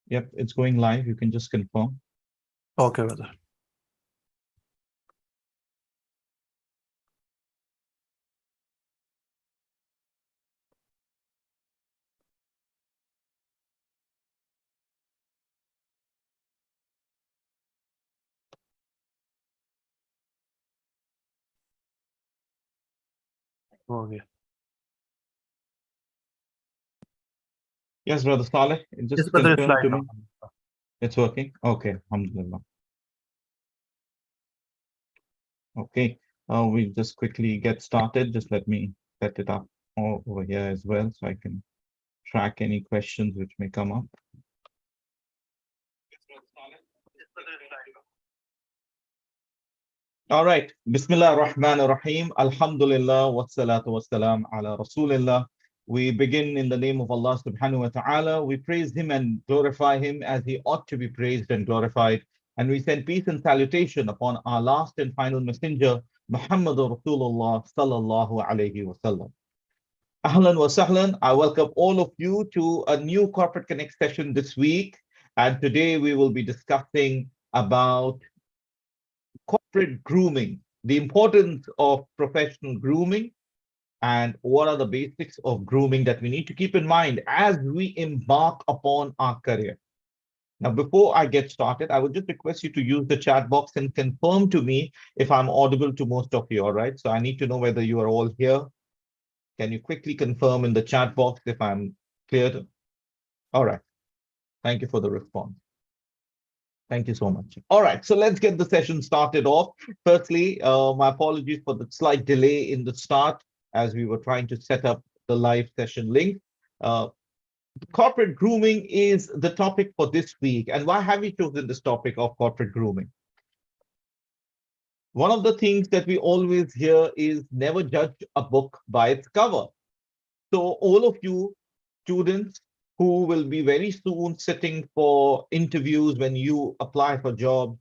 Yep, it's going live. You can just confirm. Okay, brother. Okay. Yes, Brother Saleh, Yes, just brother, it's confirm live to now. me. It's working? Okay, alhamdulillah. Okay, we just quickly get started. Just let me set it up over here as well so I can track any questions which may come up. All right. Bismillah ar-Rahman ar-Rahim. Alhamdulillah. Wassalatu wassalam ala Rasulillah. We begin in the name of Allah subhanahu wa ta'ala. We praise Him and glorify Him as He ought to be praised and glorified. And we send peace and salutation upon our last and final messenger, Muhammadur Rasulullah sallallahu alayhi wa sallam. Ahlan wa sahlan. I welcome all of you to a new Corporate Connect session this week. And today we will be discussing about corporate grooming, the importance of professional grooming, and what are the basics of grooming that we need to keep in mind as we embark upon our career. Now, before I get started, I would just request you to use the chat box and confirm to me if I'm audible to most of you, all right? So I need to know whether you are all here. Can you quickly confirm in the chat box if I'm clear? All right. Thank you for the response. Thank you so much. All right, so let's get the session started off. Firstly, my apologies for the slight delay in the start as we were trying to set up the live session link. Uh, Corporate grooming is the topic for this week. And why have we chosen this topic of corporate grooming? One of the things that we always hear is never judge a book by its cover. So all of you students who will be very soon sitting for interviews when you apply for jobs,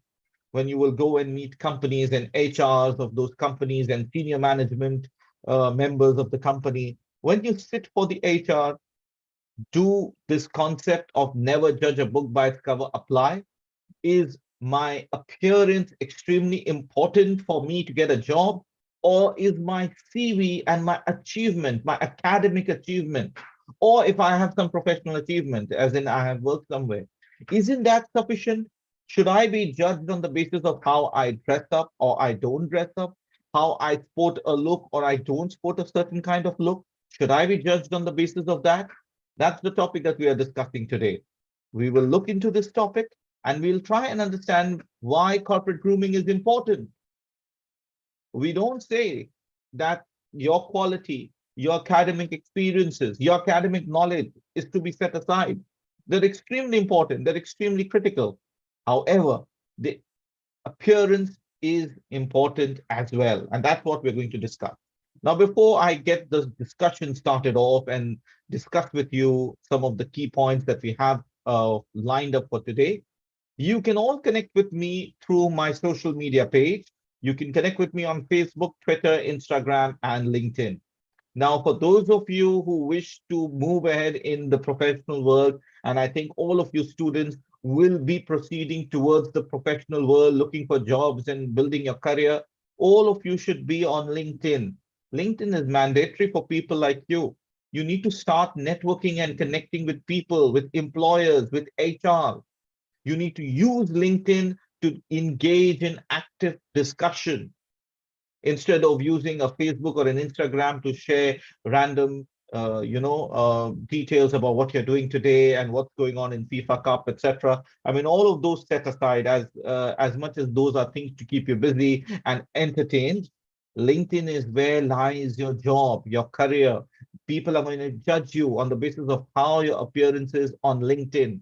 when you will go and meet companies and HRs of those companies and senior management members of the company, when you sit for the HR, do this concept of never judge a book by its cover apply? Is my appearance extremely important for me to get a job? Or is my CV and my achievement, my academic achievement, or if I have some professional achievement, as in I have worked somewhere, isn't that sufficient? Should I be judged on the basis of how I dress up or I don't dress up, how I sport a look or I don't sport a certain kind of look? Should I be judged on the basis of that? That's the topic that we are discussing today. We will look into this topic and we'll try and understand why corporate grooming is important. We don't say that your quality, your academic experiences, your academic knowledge is to be set aside. They're extremely important, they're extremely critical. However, the appearance is important as well. And that's what we're going to discuss. Now, before I get the discussion started off and discuss with you some of the key points that we have lined up for today, you can all connect with me through my social media page. You can connect with me on Facebook, Twitter, Instagram, and LinkedIn. Now, for those of you who wish to move ahead in the professional world, and I think all of you students will be proceeding towards the professional world, looking for jobs and building your career, all of you should be on LinkedIn. LinkedIn is mandatory for people like you. You need to start networking and connecting with people, with employers, with HR. You need to use LinkedIn to engage in active discussion instead of using a Facebook or an Instagram to share random, details about what you're doing today and what's going on in FIFA Cup, etc. I mean, all of those set aside as much as those are things to keep you busy and entertained. LinkedIn is where lies your job, your career. People are going to judge you on the basis of how your appearance is on LinkedIn.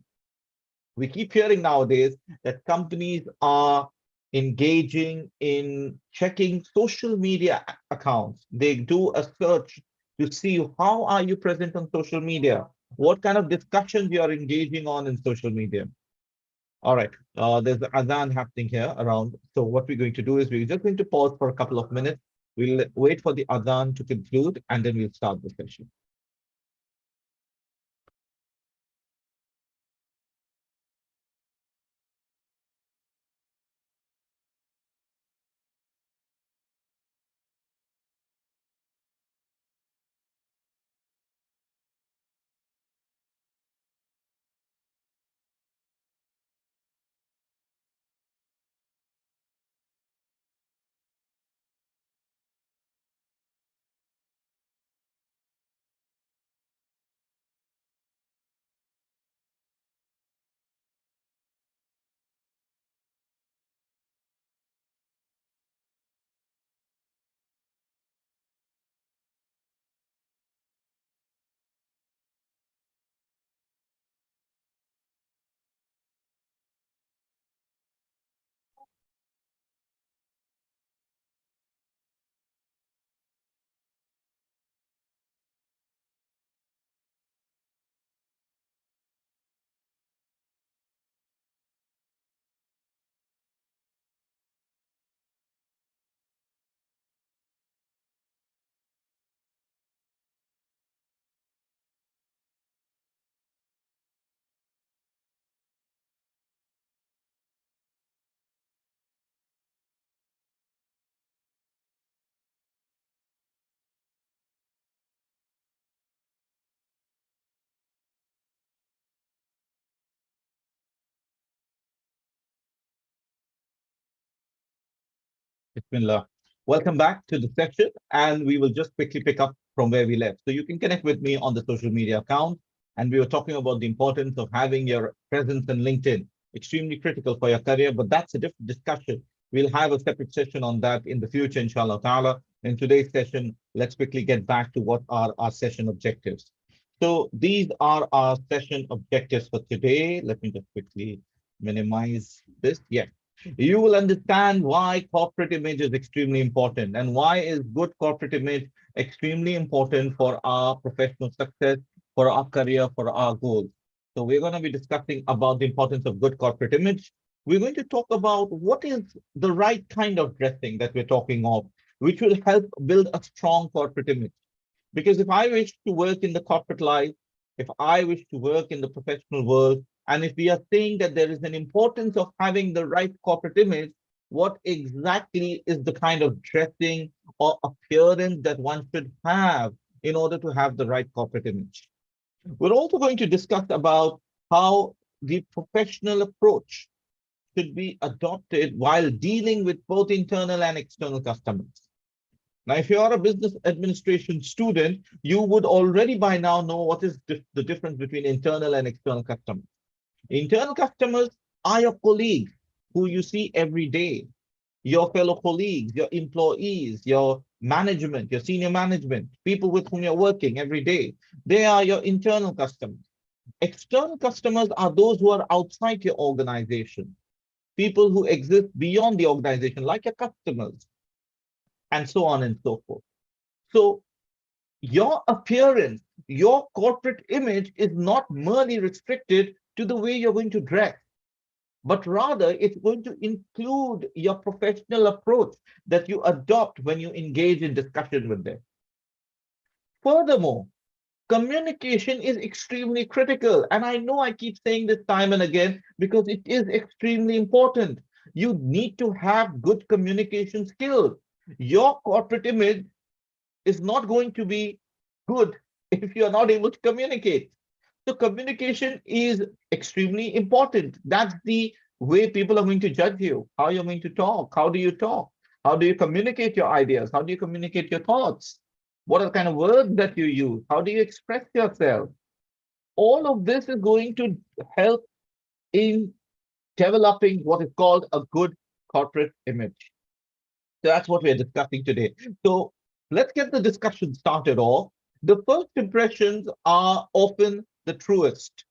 We keep hearing nowadays that companies are engaging in checking social media accounts. They do a search to see how are you present on social media, what kind of discussions you are engaging on in social media. All right, there's the adhan happening here around. So what we're going to do is we're just going to pause for a couple of minutes. We'll wait for the adhan to conclude and then we'll start the session. Bismillah. Welcome back to the session, and we will just quickly pick up from where we left. So you can connect with me on the social media account, and we were talking about the importance of having your presence in LinkedIn, extremely critical for your career, but that's a different discussion. We'll have a separate session on that in the future, inshallah ta'ala. In today's session, let's quickly get back to what are our session objectives. So these are our session objectives for today. Let me just quickly minimize this. Yeah, you will understand why corporate image is extremely important and why is good corporate image extremely important for our professional success, for our career, for our goals. So we're going to be discussing about the importance of good corporate image. We're going to talk about what is the right kind of dressing that we're talking of, which will help build a strong corporate image. Because if I wish to work in the corporate life, if I wish to work in the professional world, and if we are saying that there is an importance of having the right corporate image, what exactly is the kind of dressing or appearance that one should have in order to have the right corporate image? We're also going to discuss about how the professional approach should be adopted while dealing with both internal and external customers. Now, if you are a business administration student, you would already by now know what is the difference between internal and external customers. Internal customers are your colleagues who you see every day, your fellow colleagues, your employees, your management, your senior management, people with whom you're working every day. They are your internal customers. External customers are those who are outside your organization, people who exist beyond the organization, like your customers, and so on and so forth. So your appearance, your corporate image is not merely restricted to the way you're going to dress, but rather it's going to include your professional approach that you adopt when you engage in discussion with them. Furthermore, communication is extremely critical. And I know I keep saying this time and again because it is extremely important. You need to have good communication skills. Your corporate image is not going to be good if you're not able to communicate. So communication is extremely important. That's the way people are going to judge you, how you're going to talk, how do you talk, how do you communicate your ideas, how do you communicate your thoughts, what are the kind of words that you use, how do you express yourself. All of this is going to help in developing what is called a good corporate image. So that's what we're discussing today. So let's get the discussion started off. The first impressions are often the truest.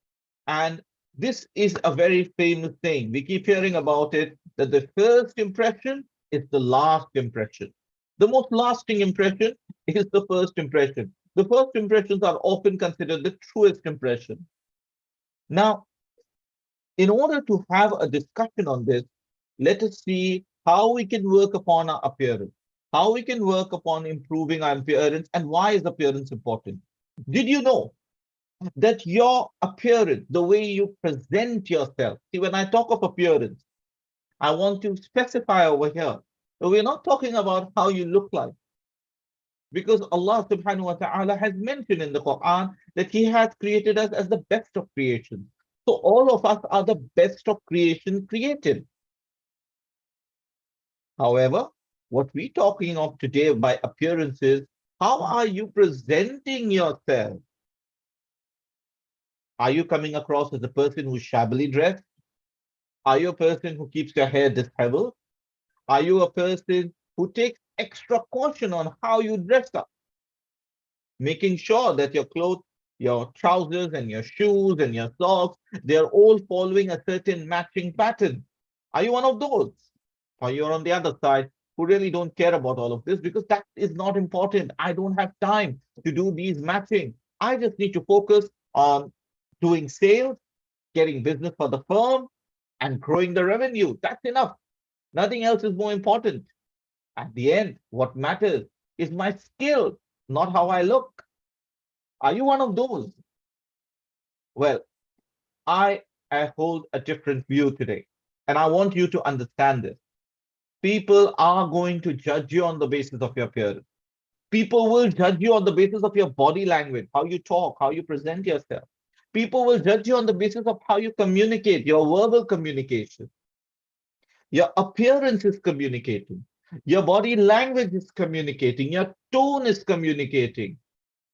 And this is a very famous thing. We keep hearing about it, that the first impression is the last impression. The most lasting impression is the first impression. The first impressions are often considered the truest impression. Now, in order to have a discussion on this, let us see how we can work upon our appearance, how we can work upon improving our appearance, and why is appearance important. Did you know that your appearance, the way you present yourself, see, when I talk of appearance, I want to specify over here that we're not talking about how you look like, because Allah subhanahu wa ta'ala has mentioned in the Quran that He has created us as the best of creation. So all of us are the best of creation created. However, what we're talking of today by appearances, how are you presenting yourself? Are you coming across as a person who's shabbily dressed? Are you a person who keeps your hair disheveled? Are you a person who takes extra caution on how you dress up, making sure that your clothes, your trousers and your shoes and your socks, they're all following a certain matching pattern? Are you one of those? Or you're on the other side who really don't care about all of this because that is not important. I don't have time to do these matching. I just need to focus on doing sales, getting business for the firm, and growing the revenue. That's enough. Nothing else is more important. At the end, what matters is my skill, not how I look. Are you one of those? Well, I hold a different view today, and I want you to understand this. People are going to judge you on the basis of your appearance. People will judge you on the basis of your body language, how you talk, how you present yourself. People will judge you on the basis of how you communicate, your verbal communication. Your appearance is communicating. Your body language is communicating. Your tone is communicating.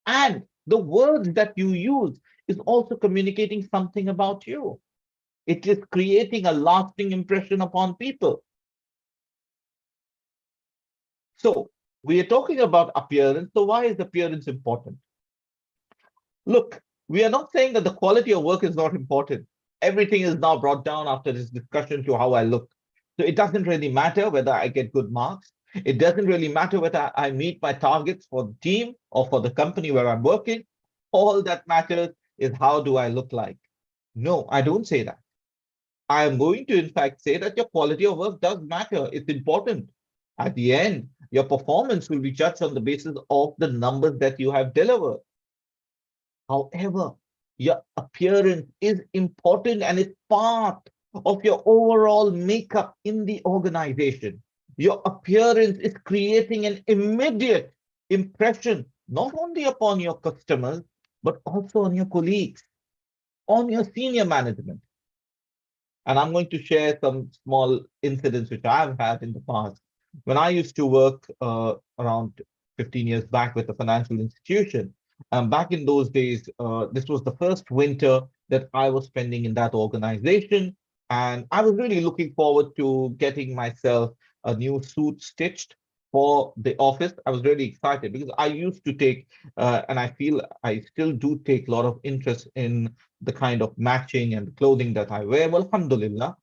And the words that you use is also communicating something about you. It is creating a lasting impression upon people. So we are talking about appearance. So why is appearance important? Look, we are not saying that the quality of work is not important. Everything is now brought down after this discussion to how I look. So it doesn't really matter whether I get good marks. It doesn't really matter whether I meet my targets for the team or for the company where I'm working. All that matters is how do I look like? No, I don't say that. I am going to, in fact, say that your quality of work does matter. It's important. At the end, your performance will be judged on the basis of the numbers that you have delivered. However, your appearance is important and it's part of your overall makeup in the organization. Your appearance is creating an immediate impression, not only upon your customers, but also on your colleagues, on your senior management. And I'm going to share some small incidents which I've had in the past. When I used to work around 15 years back with a financial institution, back in those days, this was the first winter that I was spending in that organization. And I was really looking forward to getting myself a new suit stitched for the office. I was really excited because I used to take, and I feel I still do take a lot of interest in the kind of matching and clothing that I wear. Well, alhamdulillah.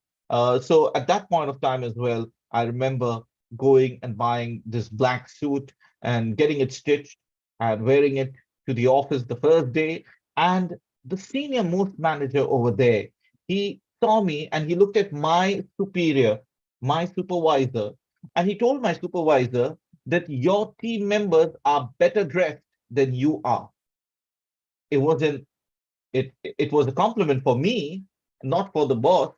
So at that point of time as well, I remember going and buying this black suit and getting it stitched and wearing it to the office the first day. And the senior most manager over there, he saw me and he looked at my superior, my supervisor, and he told my supervisor that your team members are better dressed than you are. It wasn't it was a compliment for me, not for the boss,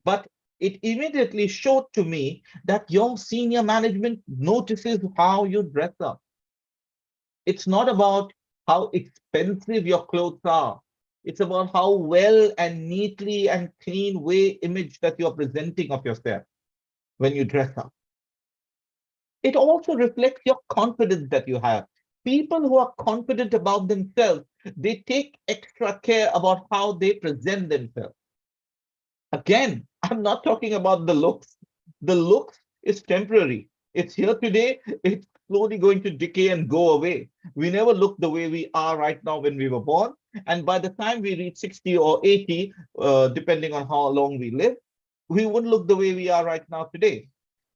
but it immediately showed to me that your senior management notices how you dress up. It's not about how expensive your clothes are. It's about how well and neatly and clean way image that you're presenting of yourself when you dress up. It also reflects your confidence that you have. People who are confident about themselves, they take extra care about how they present themselves. Again, I'm not talking about the looks. The looks is temporary. It's here today. It's slowly going to decay and go away. We never look the way we are right now when we were born. And by the time we reach 60 or 80, depending on how long we live, we wouldn't look the way we are right now today.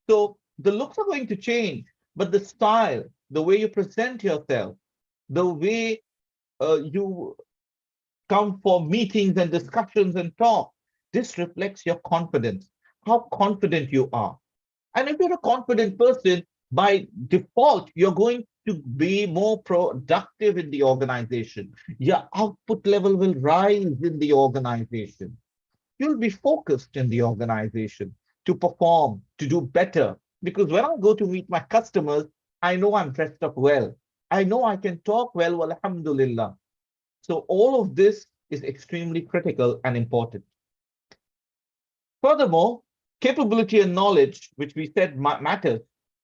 So the looks are going to change, but the style, the way you present yourself, the way you come for meetings and discussions and talk, this reflects your confidence, how confident you are. And if you're a confident person, by default, you're going to be more productive in the organization. Your output level will rise in the organization. You'll be focused in the organization to perform, to do better. Because when I go to meet my customers, I know I'm dressed up well. I know I can talk well, alhamdulillah. So all of this is extremely critical and important. Furthermore, capability and knowledge, which we said matters.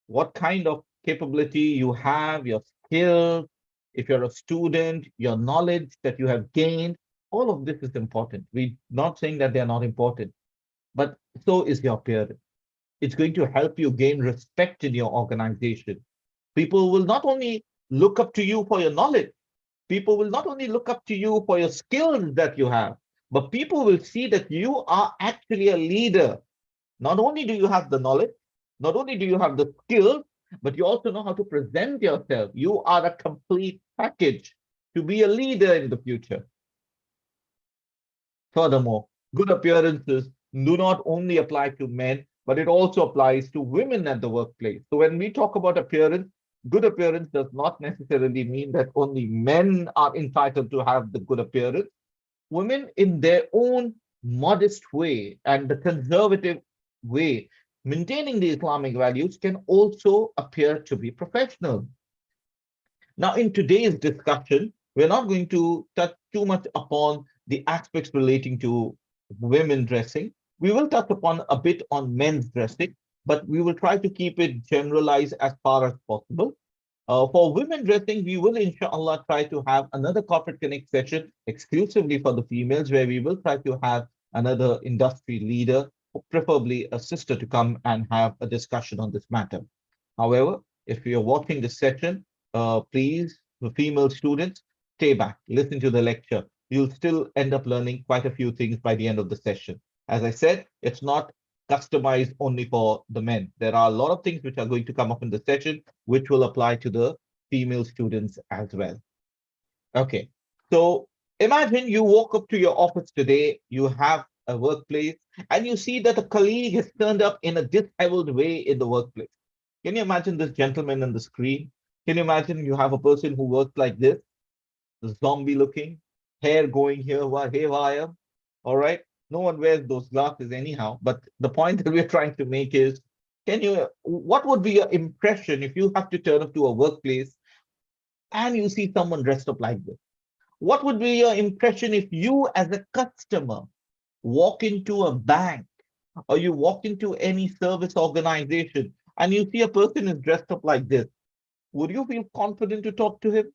What kind of capability you have, your skills, if you're a student, your knowledge that you have gained, all of this is important. We're not saying that they're not important, but so is your appearance. It's going to help you gain respect in your organization. People will not only look up to you for your knowledge, people will not only look up to you for your skills that you have, but people will see that you are actually a leader. Not only do you have the knowledge, not only do you have the skills, but you also know how to present yourself. You are a complete package to be a leader in the future. Furthermore, good appearances do not only apply to men, but it also applies to women at the workplace. So when we talk about appearance, good appearance does not necessarily mean that only men are entitled to have the good appearance. Women, in their own modest way and the conservative way, maintaining the Islamic values, can also appear to be professional. Now, in today's discussion, we're not going to touch too much upon the aspects relating to women dressing. We will touch upon a bit on men's dressing. but we will try to keep it generalized as far as possible. For women dressing, we will inshallah try to have another corporate connect session exclusively for the females, where we will try to have another industry leader, preferably a sister, to come and have a discussion on this matter. However, if you're watching this session, please, the female students, stay back, listen to the lecture. You'll still end up learning quite a few things by the end of the session. As I said, it's not customized only for the men. There are a lot of things which are going to come up in the session, which will apply to the female students as well. Okay, so imagine you walk up to your office today, you have a workplace, and you see that a colleague has turned up in a disheveled way in the workplace. Can you imagine this gentleman on the screen? Can you imagine you have a person who works like this, zombie looking, hair going here, haywire? All right. No one wears those glasses anyhow. But the point that we're trying to make is, what would be your impression if you have to turn up to a workplace and you see someone dressed up like this? What would be your impression if you, as a customer, walk into a bank or you walk into any service organization and you see a person is dressed up like this? Would you feel confident to talk to him?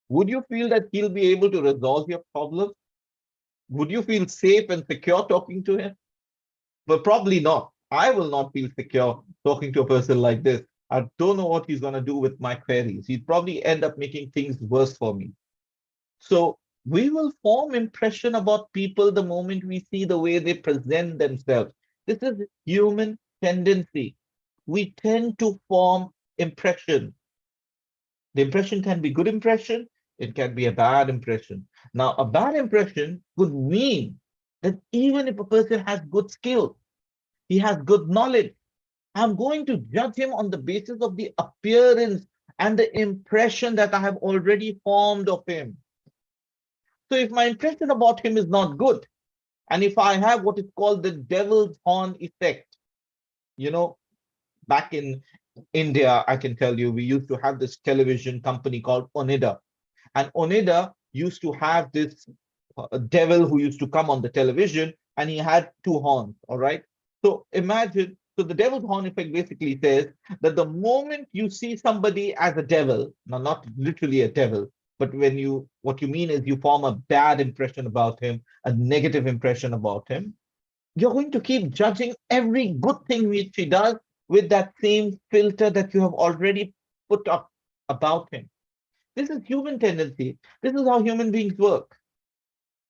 Would you feel that he'll be able to resolve your problems? Would you feel safe and secure talking to him? But probably not. I will not feel secure talking to a person like this. I don't know what he's going to do with my queries. He'd probably end up making things worse for me. So we will form impression about people the moment we see the way they present themselves. This is human tendency. We tend to form impression. The impression can be good impression, it can be a bad impression. Now, a bad impression could mean that even if a person has good skills, he has good knowledge, I'm going to judge him on the basis of the appearance and the impression that I have already formed of him. So if my impression about him is not good, and if I have what is called the devil's horn effect, you know, back in India, I can tell you, we used to have this television company called Onida. And Onida used to have this devil who used to come on the television, and he had two horns. All right. So imagine, so the devil's horn effect basically says that the moment you see somebody as a devil, now not literally a devil, but what you mean is you form a bad impression about him, a negative impression about him, you're going to keep judging every good thing which he does with that same filter that you have already put up about him. This is human tendency. This is how human beings work.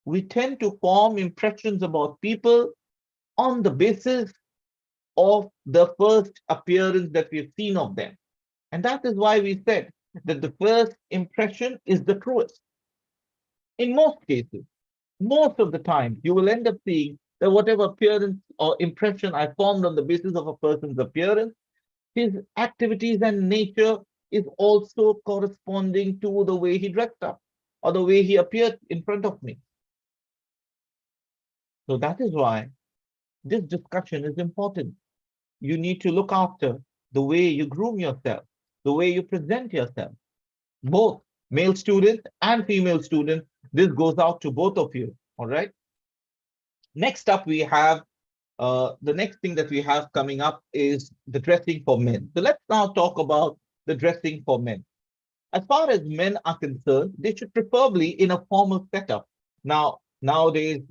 We tend to form impressions about people on the basis of the first appearance that we've seen of them. And that is why we said that the first impression is the truest. In most cases, most of the time, you will end up seeing that whatever appearance or impression I formed on the basis of a person's appearance, his activities and nature is also corresponding to the way he dressed up or the way he appeared in front of me. So that is why this discussion is important. You need to look after the way you groom yourself, the way you present yourself, both male students and female students. This goes out to both of you. All right. Next up, we have the next thing that we have coming up is the dressing for men. So let's now talk about the dressing for men. As far as men are concerned, they should preferably in a formal setup. Now, nowadays,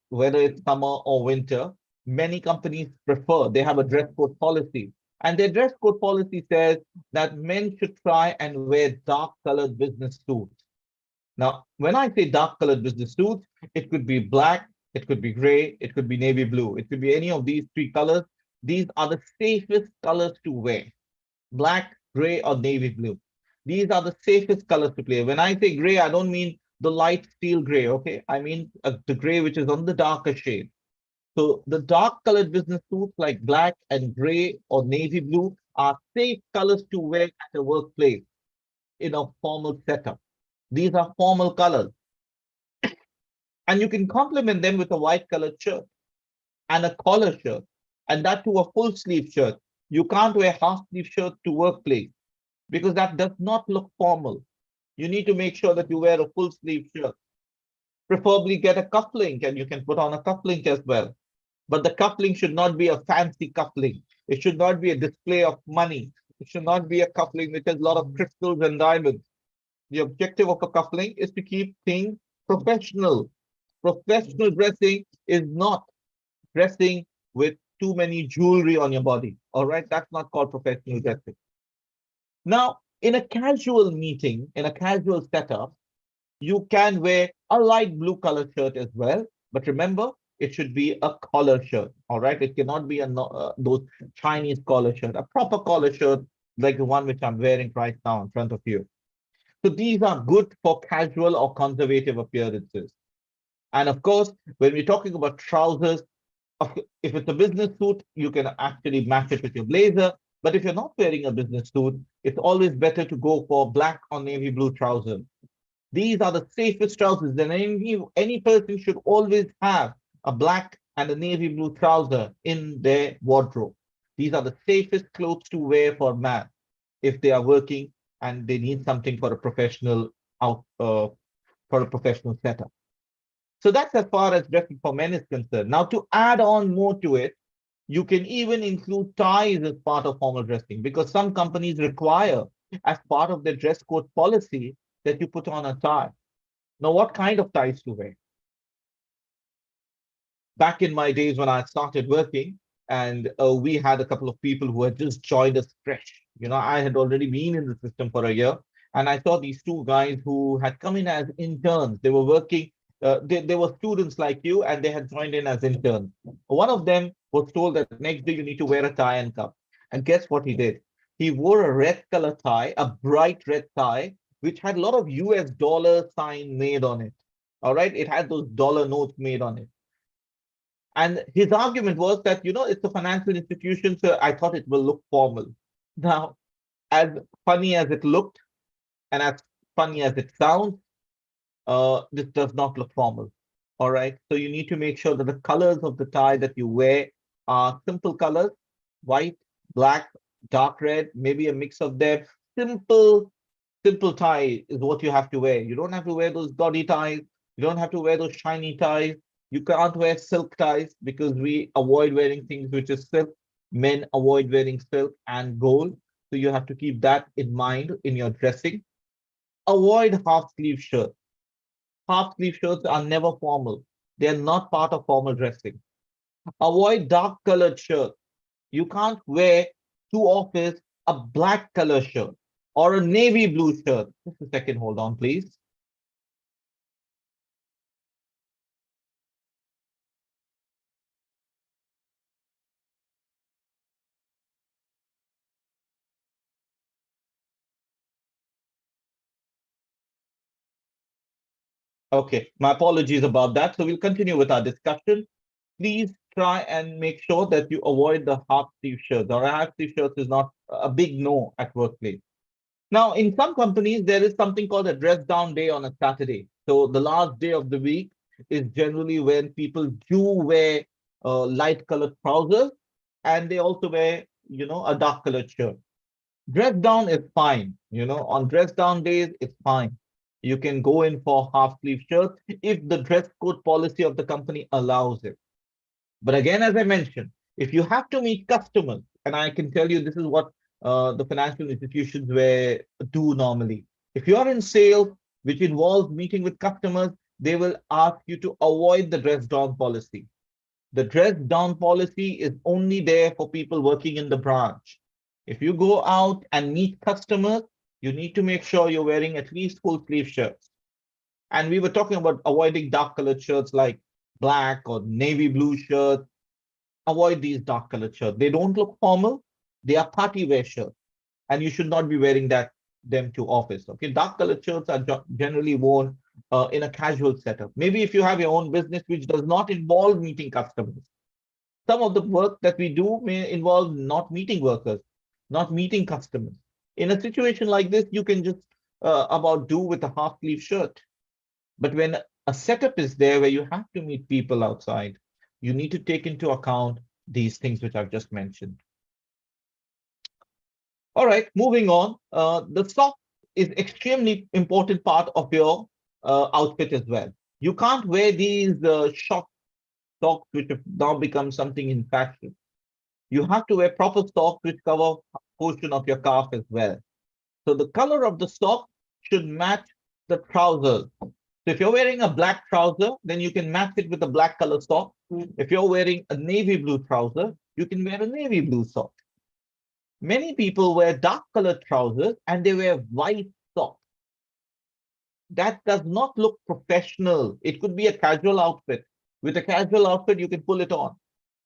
whether it's summer or winter, many companies prefer, they have a dress code policy. And their dress code policy says that men should try and wear dark colored business suits. Now, when I say dark colored business suits, it could be black, it could be gray, it could be navy blue, it could be any of these three colors. These are the safest colors to wear: black, gray, or navy blue. These are the safest colors to play. When I say gray, I don't mean the light steel gray, okay? I mean the gray which is on the darker shade. So the dark colored business suits like black and gray or navy blue are safe colors to wear at a workplace in a formal setup. These are formal colors. And you can complement them with a white colored shirt and a collar shirt, and that to a full sleeve shirt. You can't wear half sleeve shirt to workplace because that does not look formal. You need to make sure that you wear a full sleeve shirt. Preferably get a cufflink, and you can put on a cufflink as well. But the cufflink should not be a fancy cufflink. It should not be a display of money. It should not be a coupling which has a lot of crystals and diamonds. The objective of a coupling is to keep things professional. Professional dressing is not dressing with too many jewelry on your body. All right, that's not called professional dressing. Now, in a casual meeting, in a casual setup, you can wear a light blue color shirt as well. But remember, it should be a collar shirt. All right, it cannot be those Chinese collar shirt. A proper collar shirt like the one which I'm wearing right now in front of you. So these are good for casual or conservative appearances. And of course, when we're talking about trousers, if it's a business suit, you can actually match it with your blazer. But if you're not wearing a business suit, it's always better to go for black or navy blue trousers. These are the safest trousers. And any person should always have a black and a navy blue trouser in their wardrobe. These are the safest clothes to wear for man if they are working and they need something for a professional setup. So that's as far as dressing for men is concerned. Now, to add on more to it, you can even include ties as part of formal dressing because some companies require, as part of their dress code policy, that you put on a tie. Now, what kind of ties to wear? Back in my days when I started working, and we had a couple of people who had just joined us fresh. I had already been in the system for a year, and I saw these two guys who had come in as interns. They were working, they were students like you, and they had joined in as interns. One of them was told that next day you need to wear a tie and cuff. And guess what he did? He wore a red color tie, a bright red tie, which had a lot of US dollar sign made on it. All right, it had those dollar notes made on it. And his argument was that, it's a financial institution, so I thought it will look formal. Now, as funny as it looked and as funny as it sounds, this does not look formal. All right. So you need to make sure that the colors of the tie that you wear are simple colors, white, black, dark red, maybe a mix of them. Simple, simple tie is what you have to wear. You don't have to wear those gaudy ties. You don't have to wear those shiny ties. You can't wear silk ties because we avoid wearing things which is silk. Men avoid wearing silk and gold. So you have to keep that in mind in your dressing. Avoid half sleeve shirts. Half sleeve shirts are never formal. They are not part of formal dressing. Avoid dark colored shirts. You can't wear to office a black color shirt or a navy blue shirt. Just a second, hold on, please. Okay, my apologies about that. So we'll continue with our discussion. Please try and make sure that you avoid the half sleeve shirts, or a half sleeve shirts is not a big no at workplace. Now, in some companies, there is something called a dress down day on a Saturday. So the last day of the week is generally when people do wear light colored trousers and they also wear, a dark colored shirt. Dress down is fine. On dress down days, it's fine. You can go in for half sleeve shirts if the dress code policy of the company allows it. But again, as I mentioned, if you have to meet customers, and I can tell you this is what the financial institutions do normally. If you are in sales, which involves meeting with customers, they will ask you to avoid the dress down policy. The dress down policy is only there for people working in the branch. If you go out and meet customers, you need to make sure you're wearing at least full sleeve shirts. And we were talking about avoiding dark colored shirts like black or navy blue shirts. Avoid these dark colored shirts. They don't look formal. They are party wear shirts. And you should not be wearing them to office. Okay, dark colored shirts are generally worn in a casual setup. Maybe if you have your own business which does not involve meeting customers. Some of the work that we do may involve not meeting workers, not meeting customers. In a situation like this, you can just about do with a half sleeve shirt. But when a setup is there where you have to meet people outside, you need to take into account these things which I've just mentioned. All right, moving on. The sock is extremely important part of your outfit as well. You can't wear these short socks which have now become something in fashion. You have to wear proper socks which cover a portion of your calf as well. So the color of the sock should match the trousers. So if you're wearing a black trouser, then you can match it with a black color sock. If you're wearing a navy blue trouser, you can wear a navy blue sock. Many people wear dark colored trousers and they wear white socks. That does not look professional. It could be a casual outfit. With a casual outfit, you can pull it on.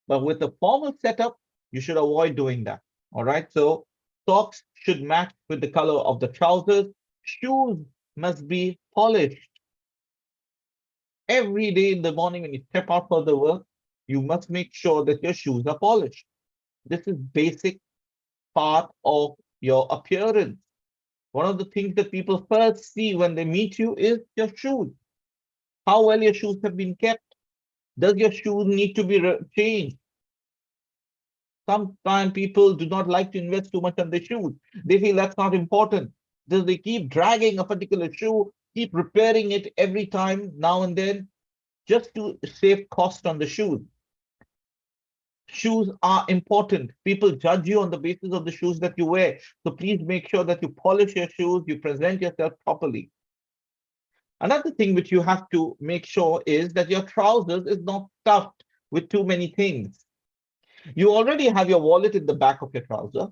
But with a formal setup, you should avoid doing that. All right. So socks should match with the color of the trousers. Shoes must be polished. Every day in the morning when you step out for the work, you must make sure that your shoes are polished. This is basic part of your appearance. One of the things that people first see when they meet you is your shoes. How well your shoes have been kept. Does your shoes need to be changed? Sometimes people do not like to invest too much on their shoes. They feel that's not important. Does they keep dragging a particular shoe, keep repairing it every time now and then, just to save cost on the shoes. Shoes are important. People judge you on the basis of the shoes that you wear. So please make sure that you polish your shoes, you present yourself properly. Another thing which you have to make sure is that your trousers is not stuffed with too many things. You already have your wallet in the back of your trouser.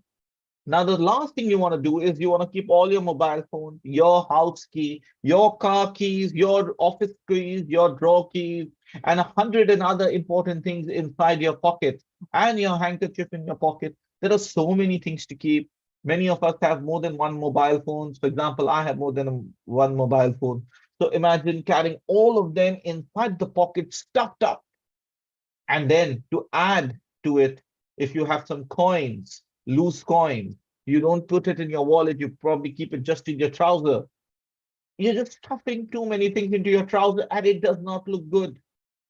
Now, the last thing you want to do is you want to keep all your mobile phones, your house key, your car keys, your office keys, your drawer keys, and 100 other important things inside your pocket and your handkerchief in your pocket. There are so many things to keep. Many of us have more than one mobile phone. For example, I have more than one mobile phone. So imagine carrying all of them inside the pocket, stuffed up. And then to add to it, if you have some coins, loose coins, you don't put it in your wallet, you probably keep it just in your trouser. You're just stuffing too many things into your trouser and it does not look good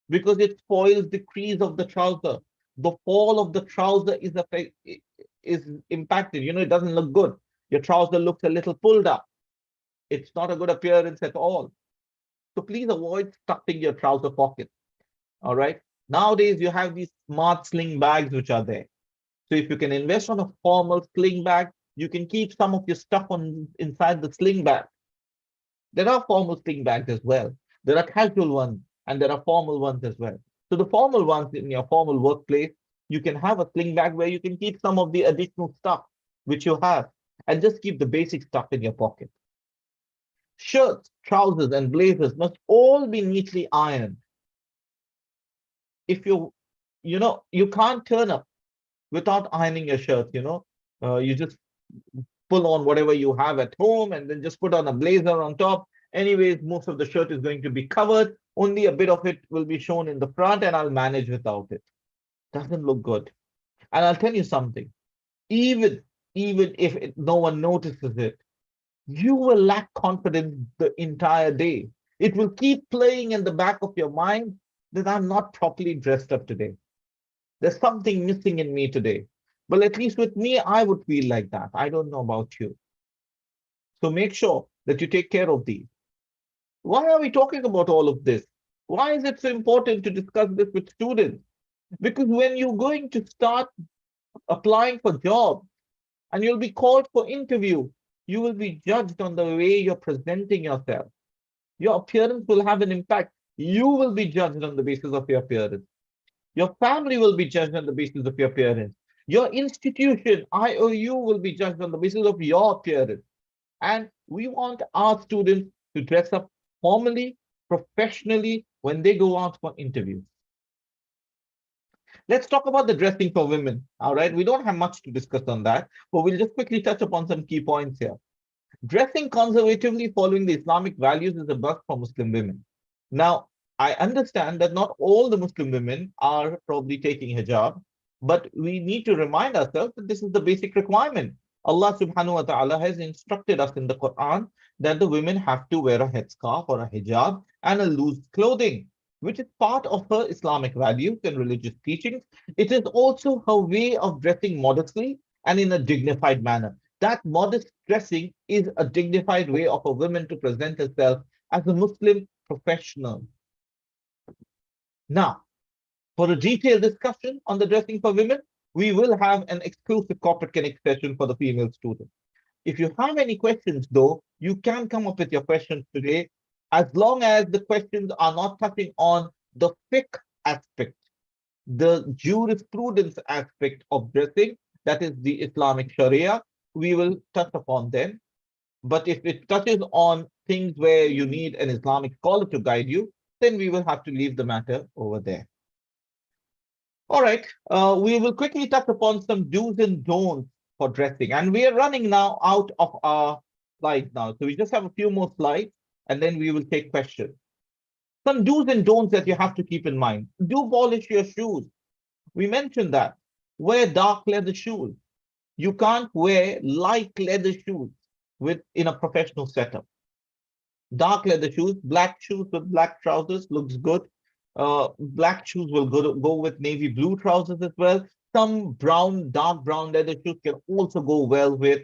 because it spoils the crease of the trouser. The fall of the trouser is impacted. It doesn't look good. Your trouser looks a little pulled up. It's not a good appearance at all. So please avoid stuffing your trouser pocket. All right. Nowadays, you have these smart sling bags which are there. So if you can invest on a formal sling bag, you can keep some of your stuff on inside the sling bag. There are formal sling bags as well. There are casual ones and there are formal ones as well. So the formal ones in your formal workplace, you can have a sling bag where you can keep some of the additional stuff which you have and just keep the basic stuff in your pocket. Shirts, trousers, and blazers must all be neatly ironed. If you can't turn up without ironing your shirt. You just pull on whatever you have at home and then just put on a blazer on top. Anyways, most of the shirt is going to be covered. Only a bit of it will be shown in the front and I'll manage without it. Doesn't look good. And I'll tell you something, even if no one notices it, you will lack confidence the entire day. It will keep playing in the back of your mind that I'm not properly dressed up today. There's something missing in me today. But at least with me, I would feel like that. I don't know about you. So make sure that you take care of these. Why are we talking about all of this? Why is it so important to discuss this with students? Because when you're going to start applying for jobs and you'll be called for interview, you will be judged on the way you're presenting yourself. Your appearance will have an impact. You will be judged on the basis of your appearance. Your family will be judged on the basis of your appearance. Your institution, IOU, will be judged on the basis of your appearance. And we want our students to dress up formally, professionally when they go out for interviews. Let's talk about the dressing for women. All right. We don't have much to discuss on that, but we'll just quickly touch upon some key points here. Dressing conservatively following the Islamic values is a must for Muslim women. Now, I understand that not all the Muslim women are probably taking hijab, but we need to remind ourselves that this is the basic requirement. Allah subhanahu wa ta'ala has instructed us in the Quran that the women have to wear a headscarf or a hijab and a loose clothing, which is part of her Islamic values and religious teachings. It is also her way of dressing modestly and in a dignified manner. That modest dressing is a dignified way of a woman to present herself as a Muslim professional. Now, for a detailed discussion on the dressing for women, We will have an exclusive corporate connect session for the female students. If you have any questions, though, you can come up with your questions today, as long as the questions are not touching on the fiqh aspect, the jurisprudence aspect of dressing, that is the Islamic Sharia. We will touch upon them. But if it touches on things where you need an Islamic scholar to guide you, then we will have to leave the matter over there. All right, we will quickly touch upon some do's and don'ts for dressing. And we are running now out of our slides now. So we just have a few more slides and then we will take questions. Some do's and don'ts that you have to keep in mind. Do polish your shoes. We mentioned that. Wear dark leather shoes. You can't wear light leather shoes in a professional setup. Dark leather shoes, black shoes with black trousers looks good. Black shoes will go with navy blue trousers as well. Some brown, dark brown leather shoes can also go well with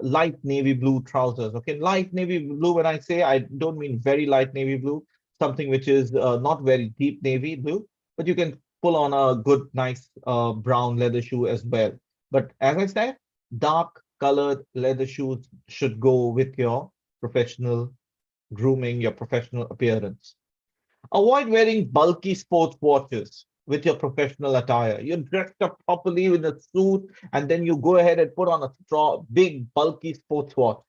light navy blue trousers. Okay, light navy blue, when I say, I don't mean very light navy blue, something which is not very deep navy blue, but you can pull on a good, nice brown leather shoe as well. But as I said, dark colored leather shoes should go with your professional grooming, your professional appearance. Avoid wearing bulky sports watches with your professional attire. You're dressed up properly in a suit, and then you go ahead and put on a big, bulky sports watch.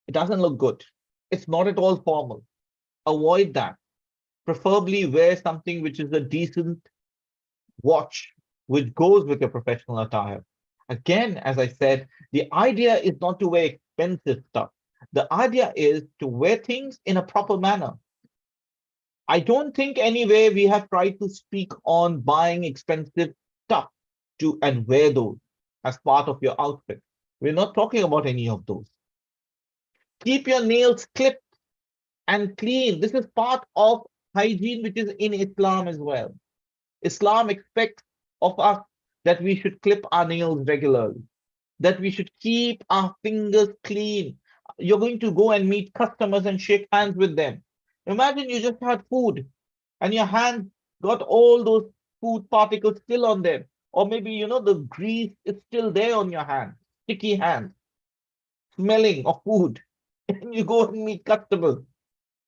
It doesn't look good. It's not at all formal. Avoid that. Preferably wear something which is a decent watch, which goes with your professional attire. Again, as I said, the idea is not to wear expensive stuff. The idea is to wear things in a proper manner. I don't think anyway we have tried to speak on buying expensive stuff to and wear those as part of your outfit. We're not talking about any of those. Keep your nails clipped and clean. This is part of hygiene, which is in Islam as well. Islam expects of us that we should clip our nails regularly, that we should keep our fingers clean. You're going to go and meet customers and shake hands with them. Imagine you just had food and your hand got all those food particles still on them. Or maybe, the grease is still there on your hand, sticky hand, smelling of food. And you go and meet customers.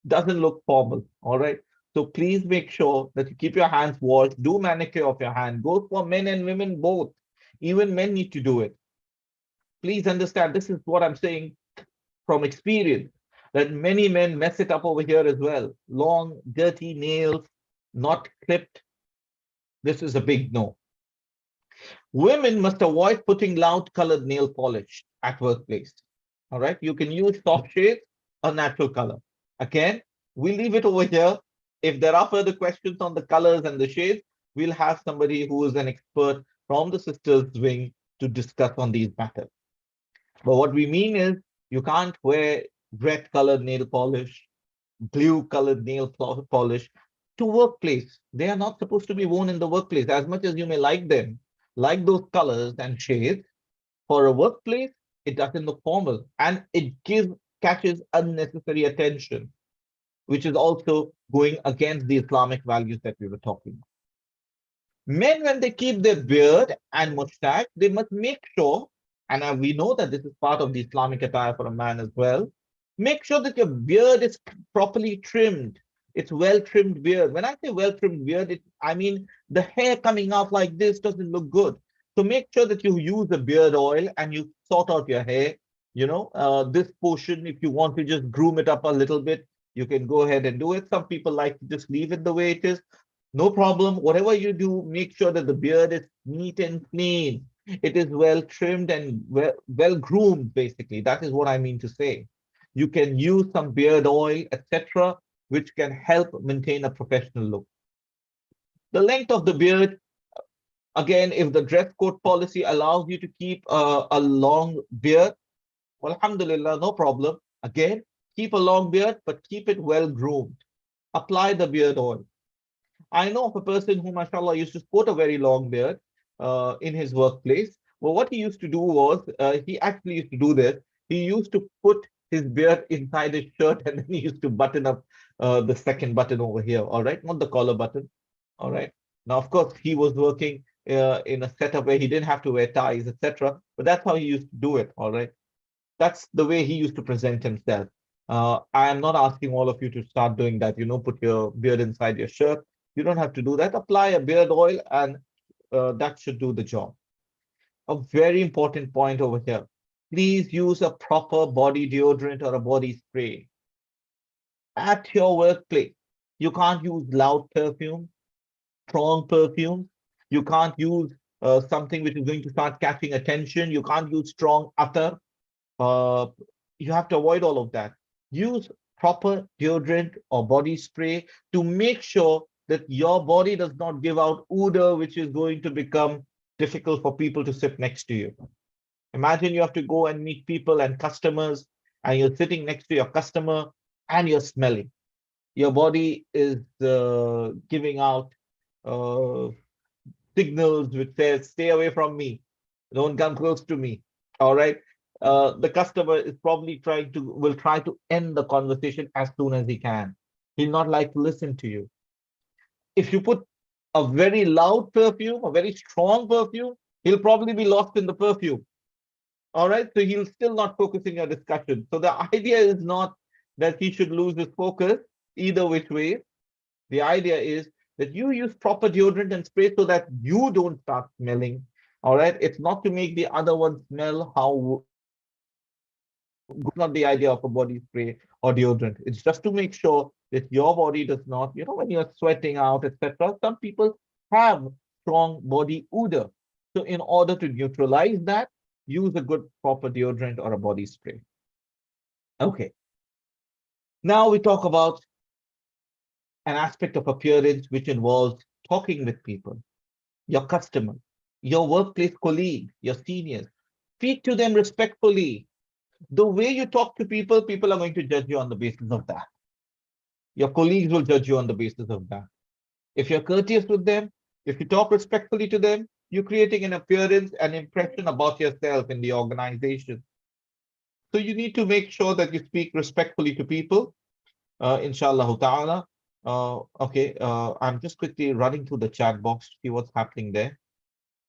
Doesn't look formal, all right? So please make sure that you keep your hands washed, do manicure of your hand, goes for men and women both. Even men need to do it. Please understand, this is what I'm saying from experience, that many men mess it up over here as well. Long, dirty nails, not clipped. This is a big no. Women must avoid putting loud colored nail polish at workplace. All right, you can use soft shades or natural color. Again, we leave it over here. If there are further questions on the colors and the shades, we'll have somebody who is an expert from the sisters wing to discuss on these matters. But what we mean is you can't wear red colored nail polish, blue colored nail polish to workplace. They are not supposed to be worn in the workplace. As much as you may like them, like those colors and shades, for a workplace, it doesn't look formal and it catches unnecessary attention, which is also going against the Islamic values that we were talking about. Men, when they keep their beard and mustache, they must make sure, and we know that this is part of the Islamic attire for a man as well, make sure that your beard is properly trimmed. It's well-trimmed beard. When I say well-trimmed beard, I mean the hair coming out like this doesn't look good. So make sure that you use the beard oil and you sort out your hair. This portion, if you want to just groom it up a little bit, you can go ahead and do it. Some people like to just leave it the way it is. No problem. Whatever you do, make sure that the beard is neat and clean. It is well trimmed and well groomed, basically. That is what I mean to say. You can use some beard oil, etc., which can help maintain a professional look. The length of the beard, again, if the dress code policy allows you to keep a long beard, well, alhamdulillah, no problem. Again, keep a long beard, but keep it well groomed. Apply the beard oil. I know of a person who, mashallah, used to sport a very long beard in his workplace. Well, what he used to do was, he actually used to do this. He used to put his beard inside his shirt and then he used to button up the second button over here, all right? Not the collar button, all right? Now, of course, he was working in a setup where he didn't have to wear ties, etc. But that's how he used to do it. All right. That's the way he used to present himself. I am not asking all of you to start doing that. Put your beard inside your shirt. You don't have to do that. Apply a beard oil, and that should do the job. A very important point over here. Please use a proper body deodorant or a body spray at your workplace. You can't use loud perfume, strong perfume. You can't use something which is going to start catching attention. You can't use strong attar. Uh, you have to avoid all of that. Use proper deodorant or body spray to make sure that your body does not give out odor, which is going to become difficult for people to sit next to you. Imagine you have to go and meet people and customers, and you're sitting next to your customer and you're smelling. Your body is giving out uh, signals which says, stay away from me, don't come close to me. All right. The customer is probably will try to end the conversation as soon as he can. He'll not like to listen to you. If you put a very loud perfume, a very strong perfume, he'll probably be lost in the perfume. All right. So he'll still not focus in your discussion. So the idea is not that he should lose his focus either which way. The idea is that you use proper deodorant and spray so that you don't start smelling. All right. It's not to make the other one smell how not the idea of a body spray or deodorant. It's just to make sure that your body does not, when you're sweating out, etc. Some people have strong body odor. So in order to neutralize that, use a good proper deodorant or a body spray. Okay. Now we talk about an aspect of appearance which involves talking with people, your customers, your workplace colleagues, your seniors. Speak to them respectfully. The way you talk to people, people are going to judge you on the basis of that. Your colleagues will judge you on the basis of that. If you're courteous with them, if you talk respectfully to them, you're creating an appearance, an impression about yourself in the organization. So you need to make sure that you speak respectfully to people, inshallah ta'ala. Okay, I'm just quickly running through the chat box to see what's happening there.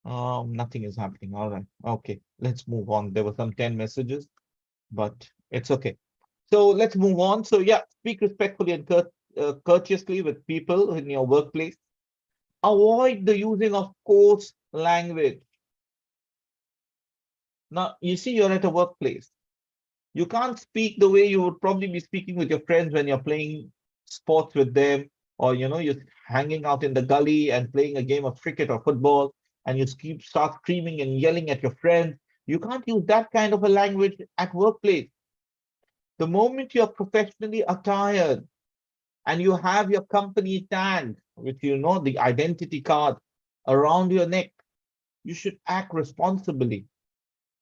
Nothing is happening. All right. Okay, let's move on. There were some 10 messages, but it's okay. So let's move on. So yeah, speak respectfully and courteously with people in your workplace. Avoid the using of coarse language. Now, you see, you're at a workplace. You can't speak the way you would probably be speaking with your friends when you're playing sports with them, or you're hanging out in the gully and playing a game of cricket or football, and you start screaming and yelling at your friends. You can't use that kind of a language at workplace. The moment you're professionally attired and you have your company tag, which the identity card around your neck, you should act responsibly.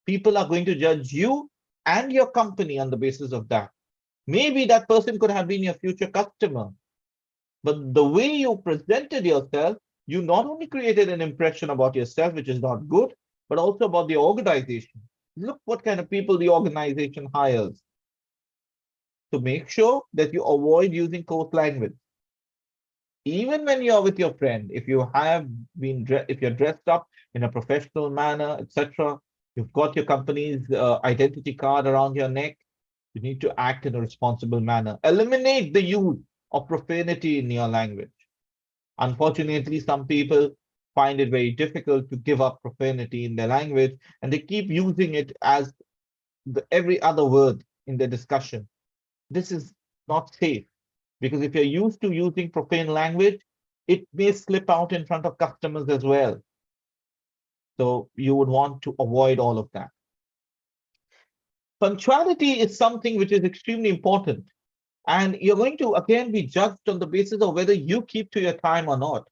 People are going to judge you and your company on the basis of that. Maybe that person could have been your future customer, but the way you presented yourself, you not only created an impression about yourself, which is not good, but also about the organization. Look what kind of people the organization hires. So make sure that you avoid using coarse language. Even when you're with your friend, if if you're dressed up in a professional manner, etc., you've got your company's identity card around your neck, you need to act in a responsible manner. Eliminate the use of profanity in your language. Unfortunately, some people find it very difficult to give up profanity in their language, and they keep using it as every other word in their discussion. This is not safe, because if you're used to using profane language, it may slip out in front of customers as well. So you would want to avoid all of that. Punctuality is something which is extremely important. And you're going to, again, be judged on the basis of whether you keep to your time or not.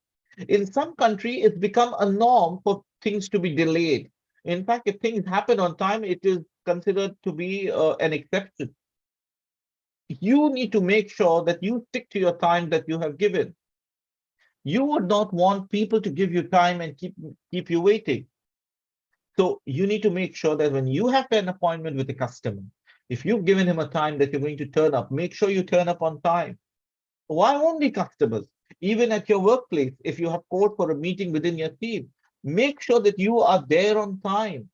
In some country, it's become a norm for things to be delayed. In fact, if things happen on time, it is considered to be an exception. You need to make sure that you stick to your time that you have given. You would not want people to give you time and keep you waiting. So you need to make sure that when you have an appointment with a customer, if you've given him a time that you're going to turn up, make sure you turn up on time. Why only customers? Even at your workplace, if you have called for a meeting within your team, Make sure that you are there on time.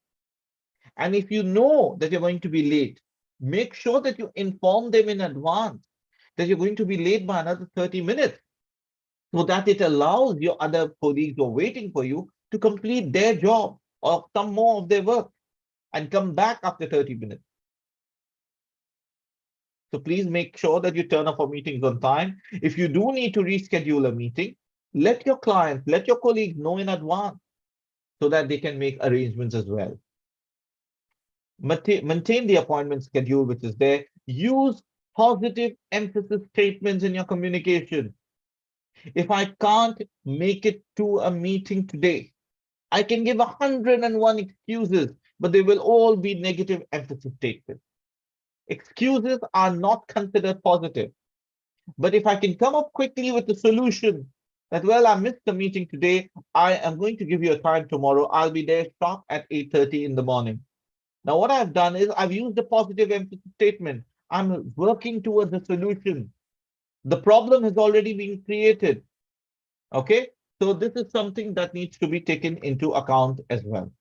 And if you know that you're going to be late, make sure that you inform them in advance that you're going to be late by another 30 minutes so that it allows your other colleagues who are waiting for you to complete their job or some more of their work and come back after 30 minutes. So please make sure that you turn up for meetings on time. If you do need to reschedule a meeting, let your clients, let your colleagues know in advance so that they can make arrangements as well. Maintain the appointment schedule which is there. Use positive emphasis statements in your communication. If I can't make it to a meeting today, I can give 101 excuses, but they will all be negative emphasis statements. Excuses are not considered positive. But if I can come up quickly with a solution that, well, I missed the meeting today, I am going to give you a time tomorrow. I'll be there sharp at 8:30 in the morning. Now, what I've done is I've used a positive emphasis statement. I'm working towards a solution. The problem has already been created. Okay. So this is something that needs to be taken into account as well.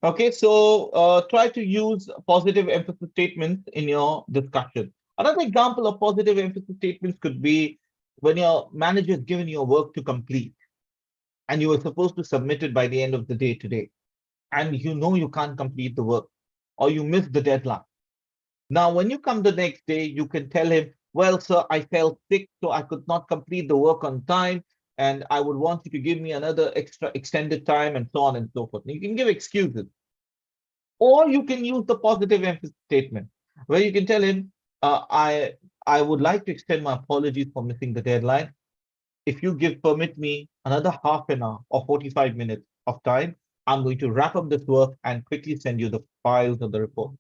Okay, so try to use positive emphasis statements in your discussion. Another example of positive emphasis statements could be when your manager has given you a work to complete and you were supposed to submit it by the end of the day today, and you know you can't complete the work or you missed the deadline. Now, when you come the next day, you can tell him, well, sir, I felt sick, so I could not complete the work on time, and I would want you to give me another extra extended time, and so on and so forth. And you can give excuses. Or you can use the positive emphasis statement where you can tell him, I would like to extend my apologies for missing the deadline. If you permit me another half an hour or 45 minutes of time, I'm going to wrap up this work and quickly send you the files of the report.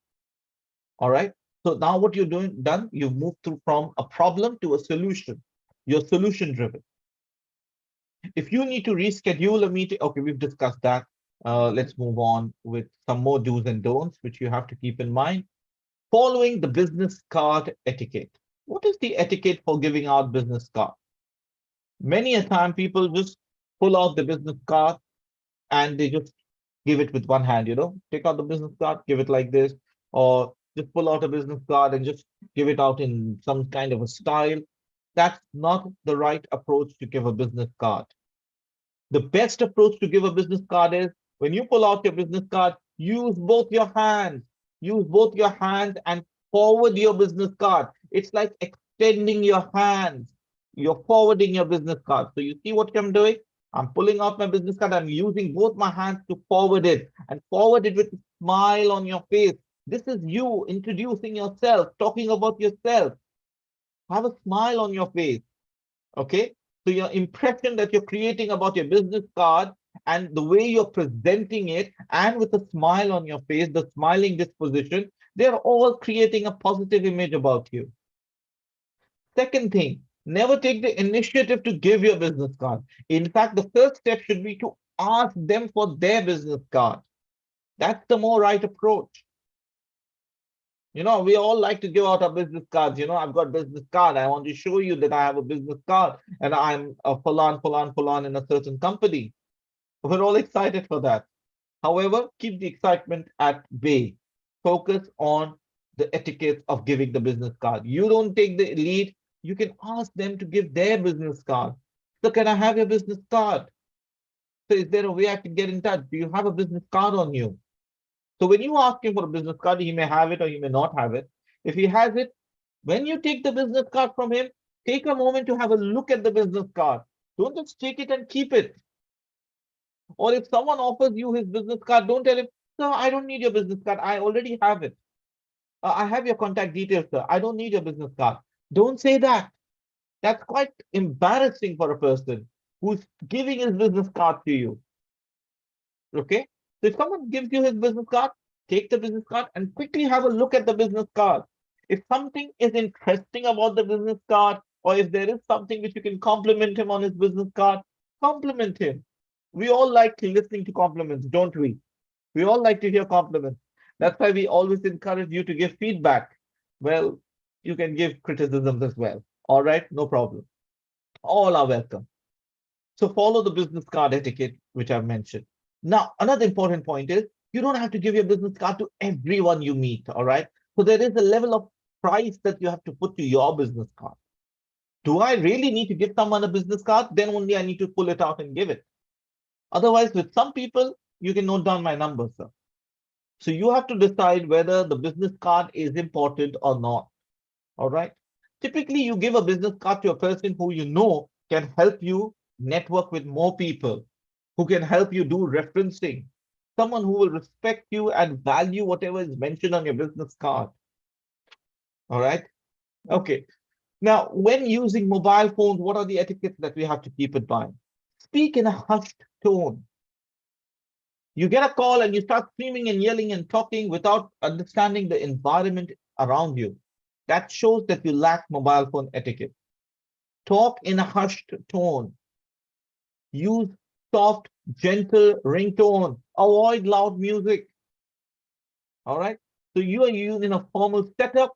All right. So now what you're done, you've moved through from a problem to a solution. You're solution driven. If you need to reschedule a meeting, okay, we've discussed that. Let's move on with some more do's and don'ts, which you have to keep in mind. Following the business card etiquette. What is the etiquette for giving out business card? Many a time people just pull out the business card and they just give it with one hand, take out the business card, give it like this, or just pull out a business card and just give it out in some kind of a style. That's not the right approach to give a business card. The best approach to give a business card is when you pull out your business card, use both your hands. Use both your hands and forward your business card. It's like extending your hands. You're forwarding your business card. So you see what I'm doing? I'm pulling out my business card. I'm using both my hands to forward it and forward it with a smile on your face. This is you introducing yourself, talking about yourself. Have a smile on your face. Okay. So your impression that you're creating about your business card and the way you're presenting it and with a smile on your face, the smiling disposition, they're all creating a positive image about you. Second thing, never take the initiative to give your business card. In fact, the first step should be to ask them for their business card. That's the more right approach. We all like to give out our business cards. I've got business card. I want to show you that I have a business card and I'm a fulan in a certain company. We're all excited for that. However, keep the excitement at bay. Focus on the etiquette of giving the business card. You don't take the lead. You can ask them to give their business card. So can I have your business card? So is there a way I can get in touch? Do you have a business card on you? So when you ask him for a business card, he may have it or he may not have it. If he has it, when you take the business card from him, take a moment to have a look at the business card. Don't just take it and keep it. Or if someone offers you his business card, don't tell him, sir, I don't need your business card. I already have it. I have your contact details, sir. I don't need your business card. Don't say that. That's quite embarrassing for a person who's giving his business card to you. Okay. So if someone gives you his business card, take the business card and quickly have a look at the business card. If something is interesting about the business card, or if there is something which you can compliment him on his business card, compliment him. We all like listening to compliments, don't we? We all like to hear compliments. That's why we always encourage you to give feedback. Well, you can give criticisms as well. All right, no problem. All are welcome. So follow the business card etiquette, which I've mentioned. Now, another important point is you don't have to give your business card to everyone you meet. All right. So there is a level of price that you have to put to your business card. Do I really need to give someone a business card? Then only I need to pull it out and give it. Otherwise, with some people, you can note down my number, sir. So you have to decide whether the business card is important or not. All right. Typically, you give a business card to a person who you know can help you network with more people, who can help you do referencing, someone who will respect you and value whatever is mentioned on your business card. All right. Okay. Now, when using mobile phones, what are the etiquettes that we have to keep in mind? Speak in a hushed tone. You get a call and you start screaming and yelling and talking without understanding the environment around you. That shows that you lack mobile phone etiquette. Talk in a hushed tone. Use soft, gentle ringtone. Avoid loud music. All right. So you are using a formal setup.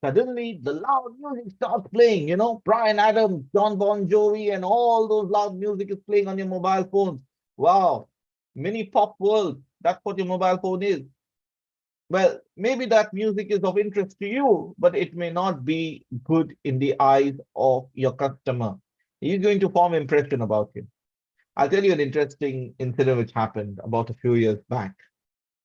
Suddenly, the loud music starts playing. Brian Adams, John Bon Jovi, and all those loud music is playing on your mobile phones. Wow. Mini pop world. That's what your mobile phone is. Well, maybe that music is of interest to you, but it may not be good in the eyes of your customer. He's going to form impression about you. I'll tell you an interesting incident which happened about a few years back.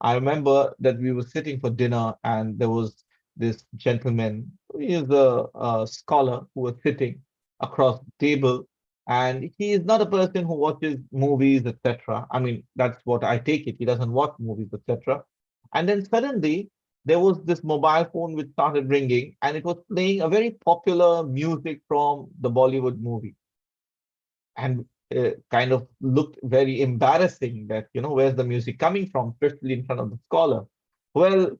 I remember that we were sitting for dinner and there was this gentleman, he is a scholar who was sitting across the table, and he is not a person who watches movies, etc. I mean, that's what I take it. He doesn't watch movies, etc. And then suddenly there was this mobile phone which started ringing and it was playing a very popular music from the Bollywood movie. And kind of looked very embarrassing that, where's the music coming from, especially in front of the scholar. Well,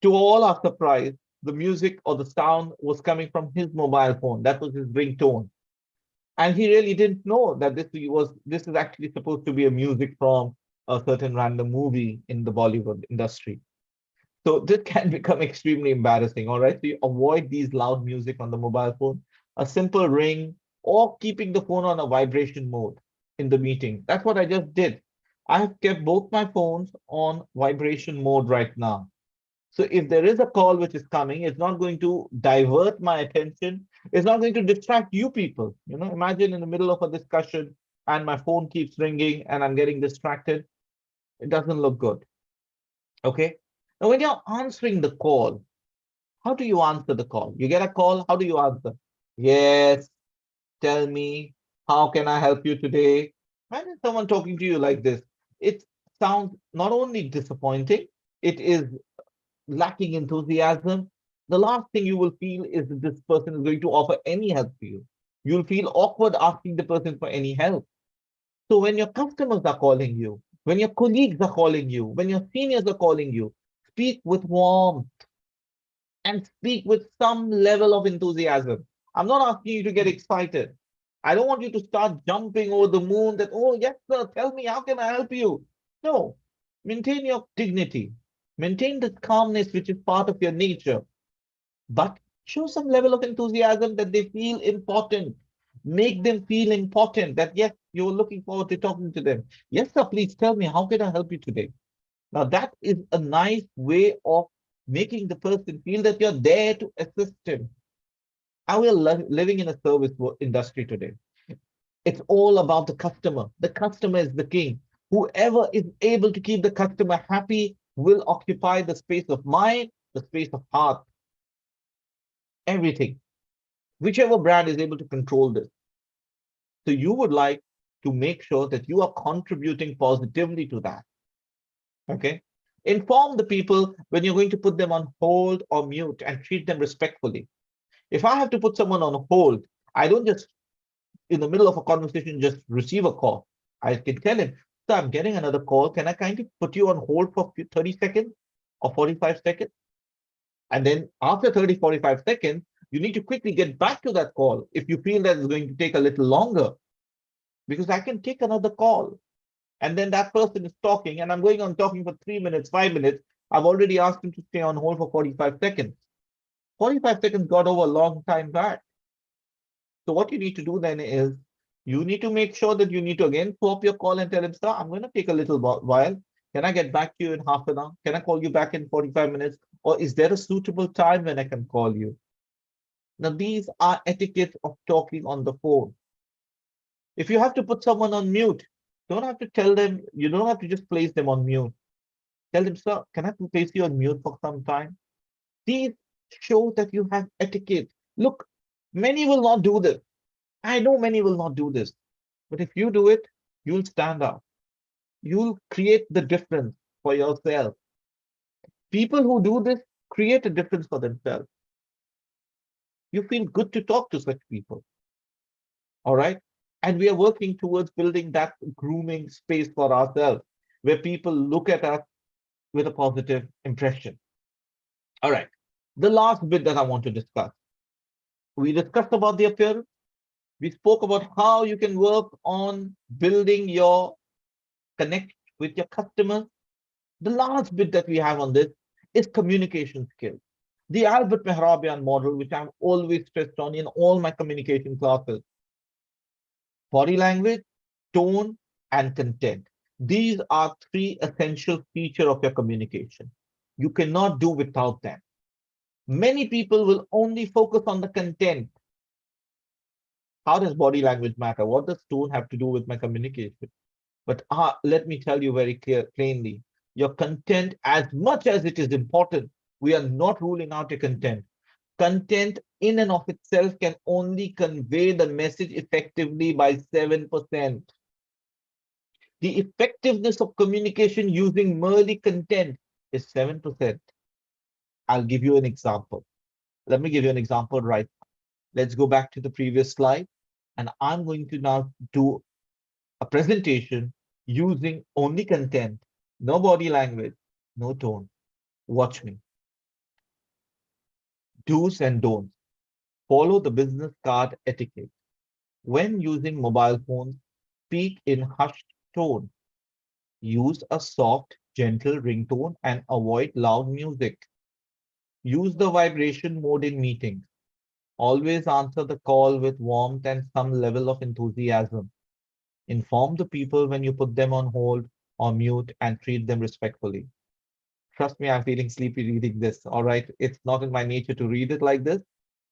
to all our surprise, the music or the sound was coming from his mobile phone. That was his ringtone. And he really didn't know that this is actually supposed to be a music from a certain random movie in the Bollywood industry. So this can become extremely embarrassing. All right. So you avoid these loud music on the mobile phone, a simple ring, or keeping the phone on a vibration mode in the meeting. That's what I just did. I have kept both my phones on vibration mode right now. So if there is a call which is coming, it's not going to divert my attention. It's not going to distract you people. Imagine in the middle of a discussion and my phone keeps ringing and I'm getting distracted. It doesn't look good. Okay. Now, when you're answering the call, how do you answer the call? You get a call, how do you answer? Yes, tell me, how can I help you today? Imagine someone talking to you like this. It sounds not only disappointing, it is lacking enthusiasm. The last thing you will feel is that this person is going to offer any help to you. You'll feel awkward asking the person for any help. So when your customers are calling you, when your colleagues are calling you, when your seniors are calling you, speak with warmth and speak with some level of enthusiasm. I'm not asking you to get excited. I don't want you to start jumping over the moon that, oh, yes, sir, tell me, how can I help you? No, maintain your dignity, maintain the calmness, which is part of your nature, but show some level of enthusiasm that they feel important. Make them feel important that, yes, you're looking forward to talking to them. Yes, sir, please tell me, how can I help you today? Now, that is a nice way of making the person feel that you're there to assist him. And we're living in a service industry today. It's all about the customer. The customer is the king. Whoever is able to keep the customer happy will occupy the space of mind, the space of heart, everything. Whichever brand is able to control this. So you would like to make sure that you are contributing positively to that. Okay. Inform the people when you're going to put them on hold or mute and treat them respectfully. If I have to put someone on hold, I don't just in the middle of a conversation just receive a call. I can tell him, so I'm getting another call. Can I kindly put you on hold for 30 seconds or 45 seconds? And then after 30, 45 seconds, you need to quickly get back to that call if you feel that it's going to take a little longer, because I can take another call. And then that person is talking, and I'm going on talking for 3 minutes, 5 minutes. I've already asked him to stay on hold for 45 seconds. 45 seconds got over a long time back. So what you need to do then is you need to make sure that you need to again pull up your call and tell him, sir, I'm going to take a little while. Can I get back to you in half an hour? Can I call you back in 45 minutes? Or is there a suitable time when I can call you? Now, these are etiquette of talking on the phone. If you have to put someone on mute, don't have to tell them, you don't have to just place them on mute. Tell them, sir, can I place you on mute for some time? These show that you have etiquette. Look, many will not do this. I know many will not do this. But if you do it, you'll stand out. You'll create the difference for yourself. People who do this create a difference for themselves. You feel good to talk to such people. All right. And we are working towards building that grooming space for ourselves where people look at us with a positive impression. All right. The last bit that I want to discuss. We discussed about the appearance. We spoke about how you can work on building your connect with your customers. The last bit that we have on this is communication skills. The Albert Mehrabian model, which I've always stressed on in all my communication classes. Body language, tone, and content. These are three essential features of your communication. You cannot do without them. Many people will only focus on the content. How does body language matter? What does tone have to do with my communication? But let me tell you very plainly, your content, as much as it is important, we are not ruling out your content. Content in and of itself can only convey the message effectively by 7%. The effectiveness of communication using merely content is 7%. I'll give you an example. Let me give you an example right now. Let's go back to the previous slide. And I'm going to now do a presentation using only content, no body language, no tone. Watch me. Do's and don'ts. Follow the business card etiquette. When using mobile phones, speak in hushed tone. Use a soft, gentle ringtone and avoid loud music. Use the vibration mode in meetings. Always answer the call with warmth and some level of enthusiasm. Inform the people when you put them on hold or mute and treat them respectfully. Trust me, I'm feeling sleepy reading this. All right. It's not in my nature to read it like this.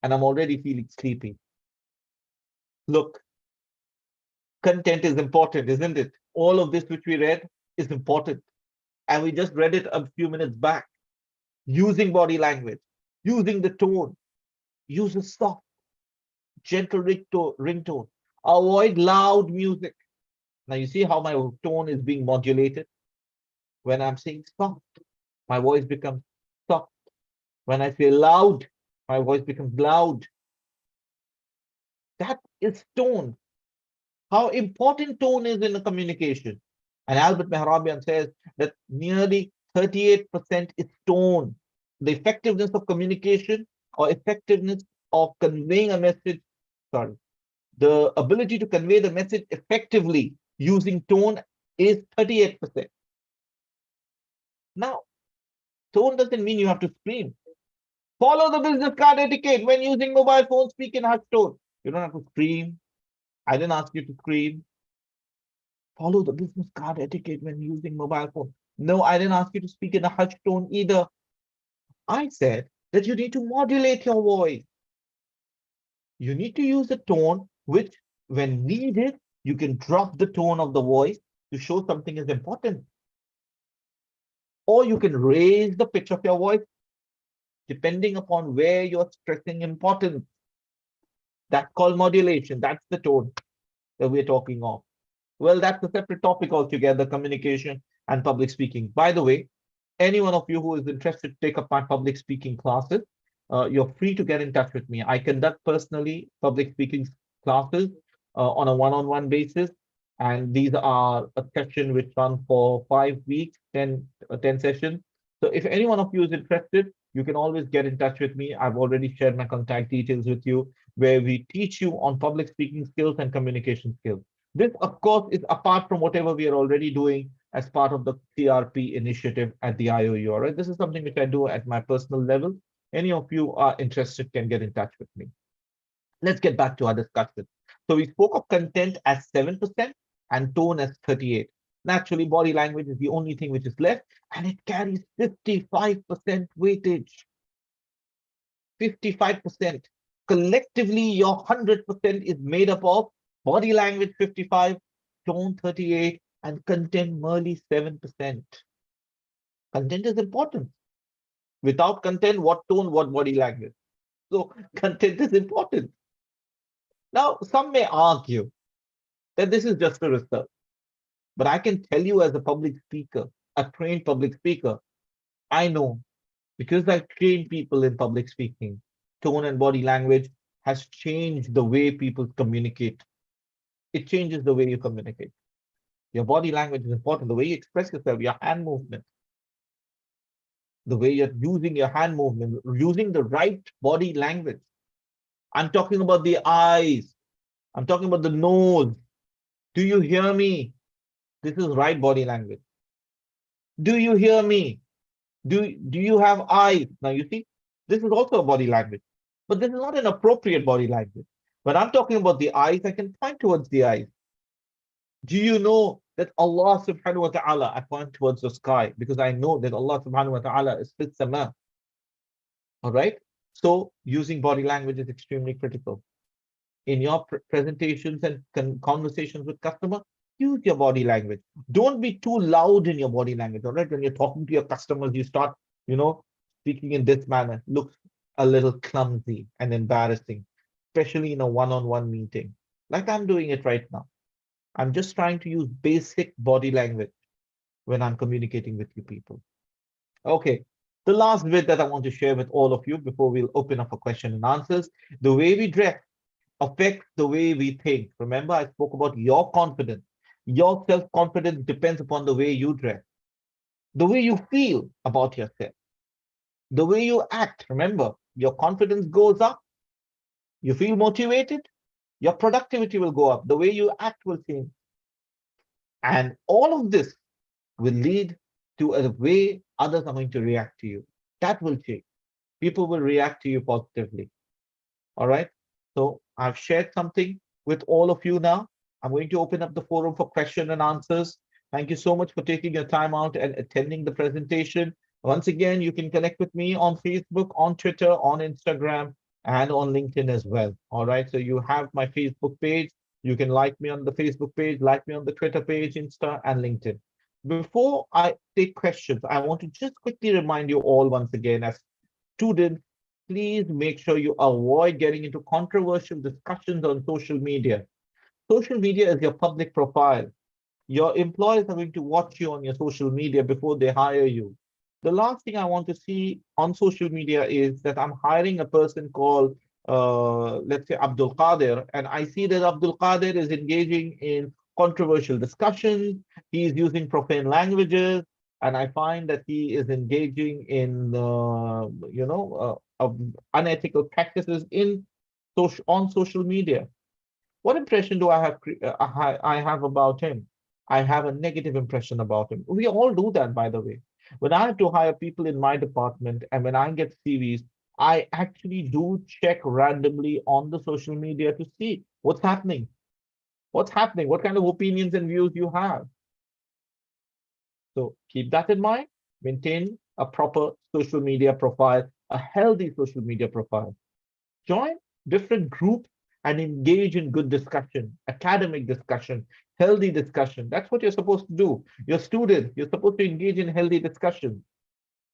And I'm already feeling sleepy. Look, content is important, isn't it? All of this which we read is important. And we just read it a few minutes back. Using body language, using the tone, use a soft, gentle ringtone. Avoid loud music. Now you see how my tone is being modulated? When I'm saying soft, my voice becomes soft. When I say loud, my voice becomes loud. That is tone. How important tone is in a communication. And Albert Mehrabian says that nearly 38% is tone. The effectiveness of communication or effectiveness of conveying a message, sorry, the ability to convey the message effectively using tone is 38%. Now, tone doesn't mean you have to scream. Follow the business card etiquette when using mobile phones, speak in hushed tone. You don't have to scream. I didn't ask you to scream. Follow the business card etiquette when using mobile phone. No, I didn't ask you to speak in a hushed tone either. I said that you need to modulate your voice. You need to use a tone which, when needed, you can drop the tone of the voice to show something is important. Or you can raise the pitch of your voice depending upon where you're stressing importance. That's called modulation. That's the tone that we're talking of. Well, that's a separate topic altogether, communication and public speaking. By the way, any one of you who is interested to take up my public speaking classes, you're free to get in touch with me. I conduct personally public speaking classes on a one-on-one basis. And these are a session which run for 5 weeks, 10 sessions. So if any one of you is interested, you can always get in touch with me. I've already shared my contact details with you, where we teach you on public speaking skills and communication skills. This, of course, is apart from whatever we are already doing as part of the CRP initiative at the IOU. All right, this is something which I do at my personal level. Any of you are interested can get in touch with me. Let's get back to our discussion. So we spoke of content as 7% and tone as 38. Naturally, body language is the only thing which is left, and it carries 55% weightage. 55%. Collectively, your 100% is made up of body language 55, tone 38, and content merely 7%. Content is important. Without content, what tone, what body language? So content is important. Now, some may argue that this is just a research, but I can tell you as a public speaker, a trained public speaker, I know because I've trained people in public speaking, tone and body language has changed the way people communicate. It changes the way you communicate. Your body language is important, the way you express yourself, your hand movement, the way you're using your hand movement, using the right body language. I'm talking about the eyes. I'm talking about the nose. Do you hear me? This is right body language. Do you hear me? Do you have eyes? Now you see, this is also a body language, but this is not an appropriate body language. When I'm talking about the eyes, I can point towards the eyes. Do you know that Allah subhanahu wa ta'ala, I point towards the sky because I know that Allah subhanahu wa ta'ala is fil sama. All right. So using body language is extremely critical. In your presentations and conversations with customer, use your body language. Don't be too loud in your body language. All right. When you're talking to your customers, you start, speaking in this manner. Looks a little clumsy and embarrassing, especially in a one-on-one meeting, like I'm doing it right now. I'm just trying to use basic body language when I'm communicating with you people. Okay. The last bit that I want to share with all of you before we'll open up for question and answers, the way we dress affects the way we think. Remember, I spoke about your confidence. Your self-confidence depends upon the way you dress, the way you feel about yourself, the way you act. Remember, your confidence goes up, you feel motivated, your productivity will go up, the way you act will change. And all of this will lead to a way others are going to react to you. That will change. People will react to you positively. All right. So I've shared something with all of you now. I'm going to open up the forum for question and answers. Thank you so much for taking your time out and attending the presentation. Once again, you can connect with me on Facebook, on Twitter, on Instagram, and on LinkedIn as well. All right. So you have my Facebook page. You can like me on the Facebook page, like me on the Twitter page, Insta, and LinkedIn. Before I take questions, I want to just quickly remind you all once again, as students, please make sure you avoid getting into controversial discussions on social media. Social media is your public profile. Your employers are going to watch you on your social media before they hire you. The last thing I want to see on social media is that I'm hiring a person called, let's say, Abdul Qadir, and I see that Abdul Qadir is engaging in controversial discussions. He is using profane languages, and I find that he is engaging in, unethical practices in on social media. What impression do I have? I have about him. I have a negative impression about him. We all do that, by the way. When I have to hire people in my department and when I get CVs, I actually do check randomly on the social media to see what's happening. What's happening? What kind of opinions and views you have? So keep that in mind. Maintain a proper social media profile, a healthy social media profile. Join different groups and engage in good discussion, academic discussion, healthy discussion. That's what you're supposed to do. You're students, you're supposed to engage in healthy discussion.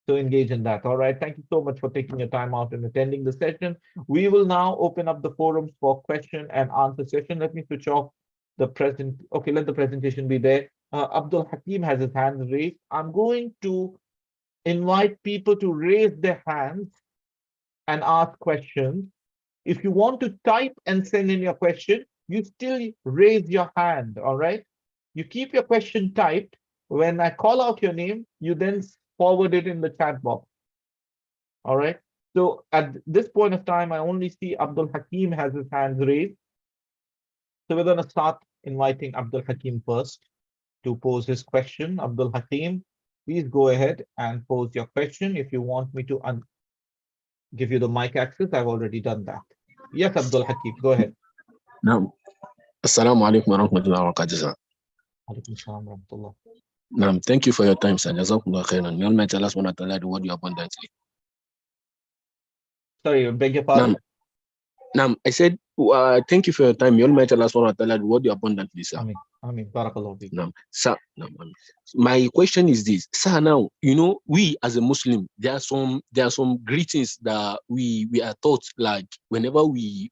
So engage in that. All right. Thank you so much for taking your time out and attending the session. We will now open up the forums for question and answer session. Let me switch off the present. Okay, let the presentation be there. Abdul Hakim has his hand raised. I'm going to invite people to raise their hands and ask questions. If you want to type and send in your question, you still raise your hand, all right? You keep your question typed. When I call out your name, you then forward it in the chat box, all right? So at this point of time, I only see Abdul Hakim has his hands raised. So we're going to start inviting Abdul Hakim first to pose his question. Abdul Hakim, please go ahead and pose your question. If you want me to give you the mic access, I've already done that. Yes, Abdul Hakim, go ahead. نعم السلام عليكم ورحمة الله وبركاته sir. Alaikum salam wa rahmatullah. نعم thank you for your time sir. جزاكم الله خيرا. May Almighty Allah subhanahu wa ta'ala reward you abundantly. Sorry, I beg your نعم pardon. نعم I said thank you for your time. May Almighty Allah subhanahu wa ta'ala reward you abundantly sir. Amin. Amin. Barakallahu fi. نعم sir. نعم my question is this sir. Now you know we as a Muslim there are some greetings that we are taught, like whenever we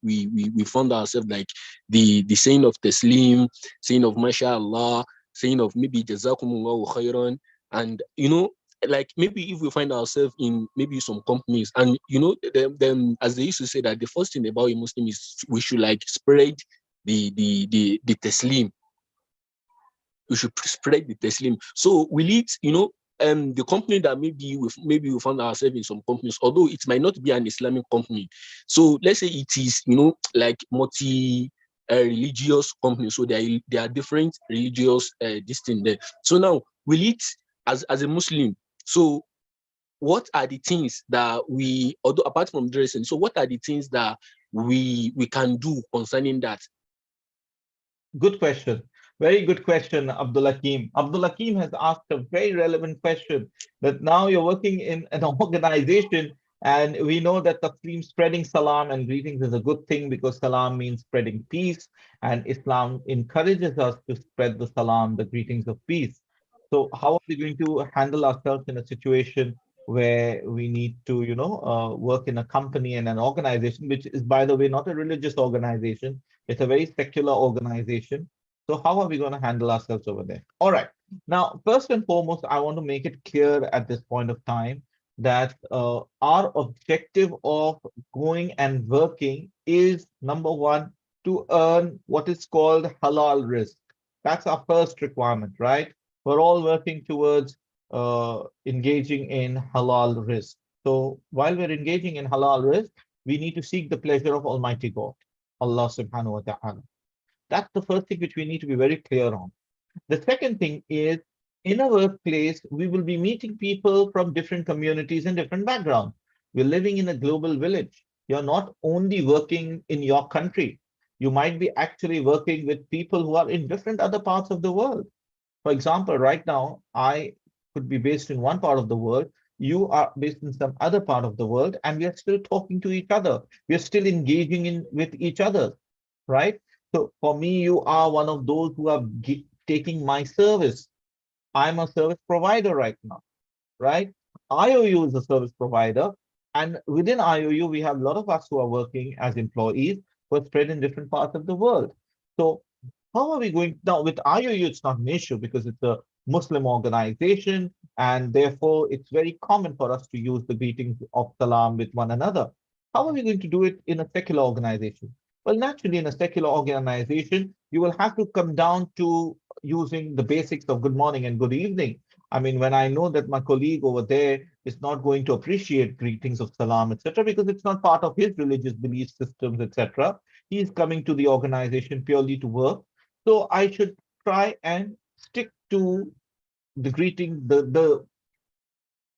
found ourselves, like the saying of Taslim, saying of mashallah, saying of maybe jazakumullahu khairan, and you know, like maybe if we find ourselves in maybe some companies, and you know, them as they used to say that the first thing about a Muslim is we should like spread the Taslim. We should spread the Taslim. So will it, you know, the company that maybe we found ourselves in some companies, although it might not be an Islamic company. So let's say it is, you know, like multi religious company. So there are different religious this thing there. So now will it as a Muslim? So what are the things that we, although apart from dressing, so what are the things that we can do concerning that? Good question. Very good question, Abdul Hakim. Abdul Hakim has asked a very relevant question that now you're working in an organization, and we know that Taslim, spreading salam and greetings, is a good thing because salam means spreading peace, and Islam encourages us to spread the salam, the greetings of peace. So how are we going to handle ourselves in a situation where we need to, work in a company and an organization, which is, by the way, not a religious organization, it's a very secular organization. So how are we going to handle ourselves over there? All right. Now, first and foremost, I want to make it clear at this point of time that our objective of going and working is, number one, to earn what is called halal risk. That's our first requirement, right? We're all working towards engaging in halal risk. So while we're engaging in halal risk, we need to seek the pleasure of Almighty God, Allah subhanahu wa ta'ala. That's the first thing which we need to be very clear on. The second thing is, in a workplace, we will be meeting people from different communities and different backgrounds. We're living in a global village. You're not only working in your country, you might be actually working with people who are in different other parts of the world. For example, right now, I could be based in one part of the world, you are based in some other part of the world, and we are still talking to each other. We are still engaging in with each other, right? So for me, you are one of those who are taking my service. I'm a service provider right now, right? IOU is a service provider, and within IOU, we have a lot of us who are working as employees who are spread in different parts of the world. So how are we going now with IOU? It's not an issue because it's a Muslim organization, and therefore it's very common for us to use the greetings of salam with one another. How are we going to do it in a secular organization? Well, naturally, in a secular organization, you will have to come down to using the basics of good morning and good evening. I mean, when I know that my colleague over there is not going to appreciate greetings of salam, etc., because it's not part of his religious belief systems, etc., he is coming to the organization purely to work. So I should try and stick to the greeting, the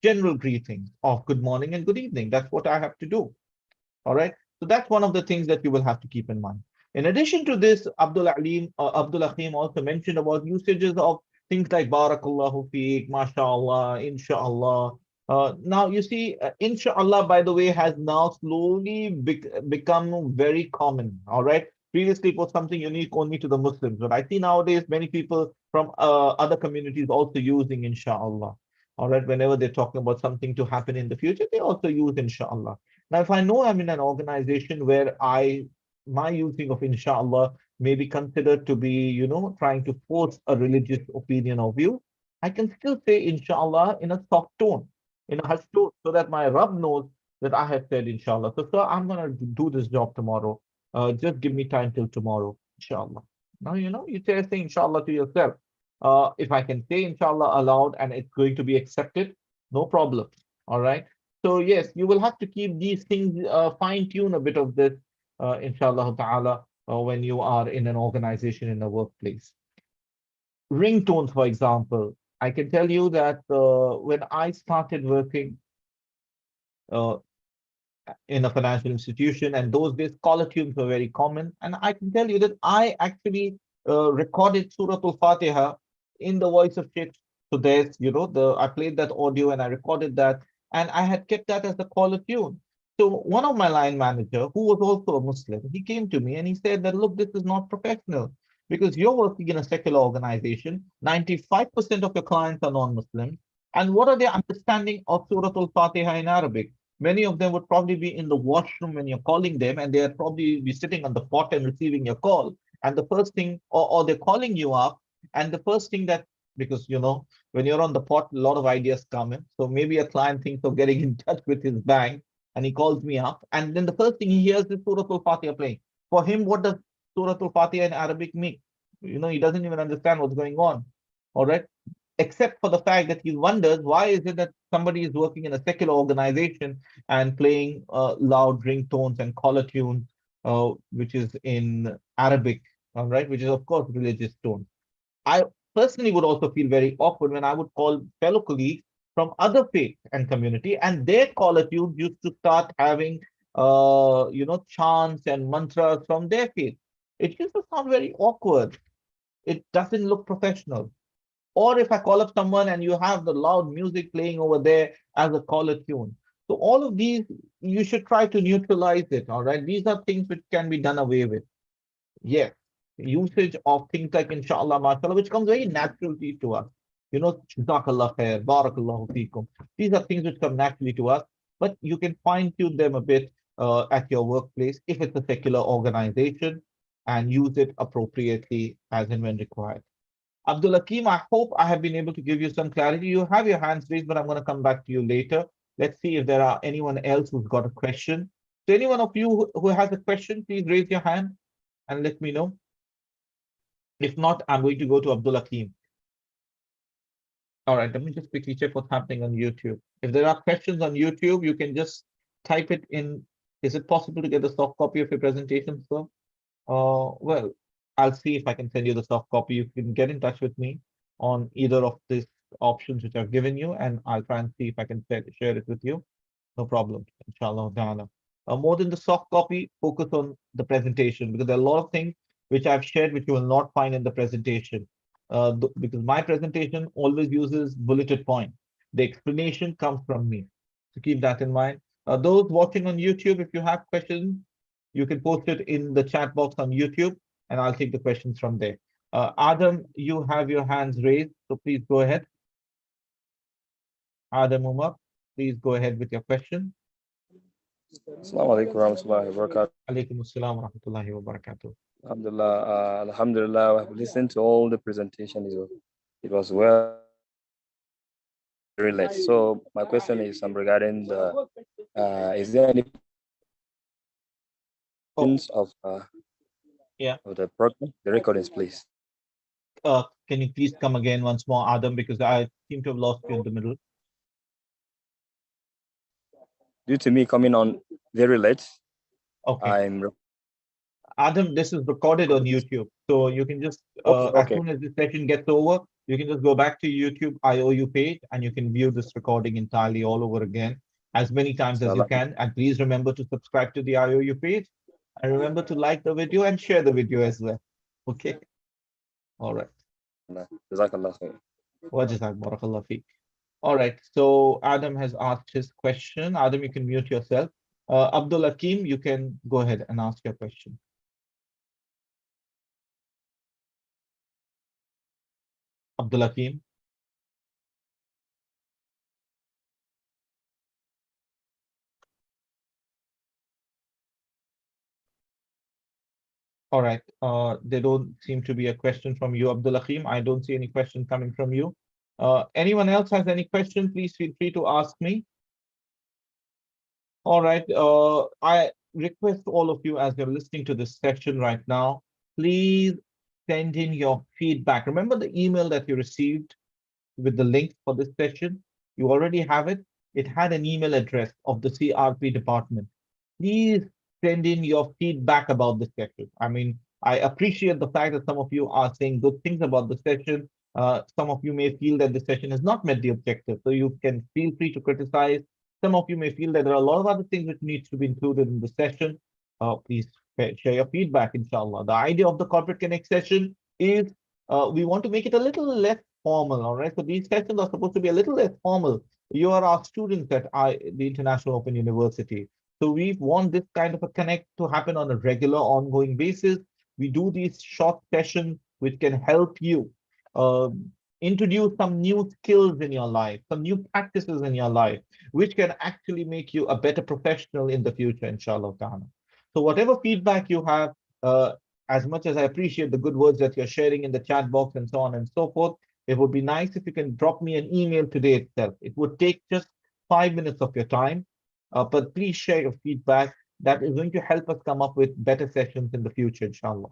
general greetings of good morning and good evening. That's what I have to do. All right. So that's one of the things that you will have to keep in mind. In addition to this, Abdul Hakim also mentioned about usages of things like Barakallahu Feek, MashaAllah, Insha'Allah. Now, you see, Insha'Allah, by the way, has now slowly become very common. All right. Previously, it was something unique only to the Muslims. But I see nowadays many people from other communities also using Insha'Allah. All right. Whenever they're talking about something to happen in the future, they also use Insha'Allah. Now, if I know I'm in an organization where my using of inshallah may be considered to be, trying to force a religious opinion of you, I can still say inshallah in a soft tone, in a hushed tone, so that my Rabb knows that I have said inshallah. So, sir, I'm going to do this job tomorrow. Just give me time till tomorrow, inshallah. Now, you say inshallah to yourself. If I can say inshallah aloud and it's going to be accepted, no problem. All right. So yes, you will have to keep these things fine tune a bit of this, inshallah ta'ala. when you are in an organization, in a workplace. Ringtones, for example, I can tell you that when I started working uh, in a financial institution, and those days caller tunes were very common, and I can tell you that I actually recorded Surah Al-Fatiha in the voice of Sheikh Sudais. I played that audio and I recorded that, and I had kept that as the caller tune. So one of my line manager, who was also a Muslim, he came to me and he said that, look, this is not professional because you're working in a secular organization. 95% of your clients are non-Muslims. And what are their understanding of Surah Al-Fatiha in Arabic? Many of them would probably be in the washroom when you're calling them, and they'll probably be sitting on the pot and receiving your call. And the first thing, or they're calling you up, and the first thing that, because when you're on the pot, a lot of ideas come in. So maybe a client thinks of getting in touch with his bank, and he calls me up, and then the first thing he hears is Surah Al-Fatiha playing. For him, what does Surah Al-Fatiha in Arabic mean? He doesn't even understand what's going on. All right, except for the fact that he wonders why is it that somebody is working in a secular organization and playing loud ringtones and collar tunes, which is in Arabic, all right, which is of course religious tone. I personally would also feel very awkward when I would call fellow colleagues from other faiths and community, and their collar tunes used to start having, chants and mantras from their faith. It used to sound very awkward. It doesn't look professional. Or if I call up someone and you have the loud music playing over there as a caller tune. So all of these, you should try to neutralize it. All right. These are things which can be done away with. Yes. Usage of things like inshallah, mashallah, which comes very naturally to us. Jazakallah khair, barakallahu feekum. These are things which come naturally to us, but you can fine tune them a bit at your workplace if it's a secular organization and use it appropriately as and when required. Abdul Hakim, I hope I have been able to give you some clarity. You have your hands raised, but I'm going to come back to you later. Let's see if there are anyone else who's got a question. So any one of you who has a question, please raise your hand and let me know. If not, I'm going to go to Abdul Hakim. All right, let me just quickly check what's happening on YouTube. If there are questions on YouTube, you can just type it in. Is it possible to get a soft copy of your presentation, sir? Well, I'll see if I can send you the soft copy. You can get in touch with me on either of these options which I've given you, and I'll try and see if I can share it with you. No problem, inshallah ta'ala. More than the soft copy, focus on the presentation because there are a lot of things which I've shared which you will not find in the presentation. Because my presentation always uses bulleted points. The explanation comes from me. So keep that in mind. Those watching on YouTube, if you have questions, you can post it in the chat box on YouTube, and I'll take the questions from there. Adam, you have your hands raised, so please go ahead. Adam Umar, please go ahead with your question. Assalamu alaikum warahmatullahi wabarakatuh. Alaikum assalam wa rahmatullahi wa barakatuh. Alhamdulillah, alhamdulillah, I've listened to all the presentation. It was well relate. So my question is regarding the is there any of of the program, the recordings, please? Can you please come again once more, Adam, because I seem to have lost you in the middle. Due to me coming on very late, okay. Adam, this is recorded on YouTube, so you can just as soon as this session gets over, you can just go back to YouTube IOU page and you can view this recording entirely all over again as many times as you can. And please remember to subscribe to the IOU page and remember to like the video and share the video as well. Okay. All right. All right. So Adam has asked his question. Adam, you can mute yourself. Abdul Hakim, you can go ahead and ask your question. Abdul Hakim. All right. There don't seem to be a question from you, Abdul Hakim. I don't see any question coming from you. Anyone else has any question, please feel free to ask me. All right. I request all of you as you're listening to this session right now, please send in your feedback. Remember the email that you received with the link for this session? You already have it. It had an email address of the CRP department. Please send in your feedback about the session. I mean, I appreciate the fact that some of you are saying good things about the session. Some of you may feel that the session has not met the objective, so you can feel free to criticize. Some of you may feel that there are a lot of other things which needs to be included in the session. Please share your feedback, inshallah. The idea of the Corporate Connect session is we want to make it a little less formal, all right? So these sessions are supposed to be a little less formal. You are our students at the International Open University. So we want this kind of a connect to happen on a regular, ongoing basis. We do these short sessions which can help you uh, introduce some new skills in your life, some new practices in your life, which can actually make you a better professional in the future, inshallah ta'ala. So whatever feedback you have, as much as I appreciate the good words that you're sharing in the chat box and so on and so forth, it would be nice if you can drop me an email today itself. It would take just 5 minutes of your time, but please share your feedback. That is going to help us come up with better sessions in the future, inshallah.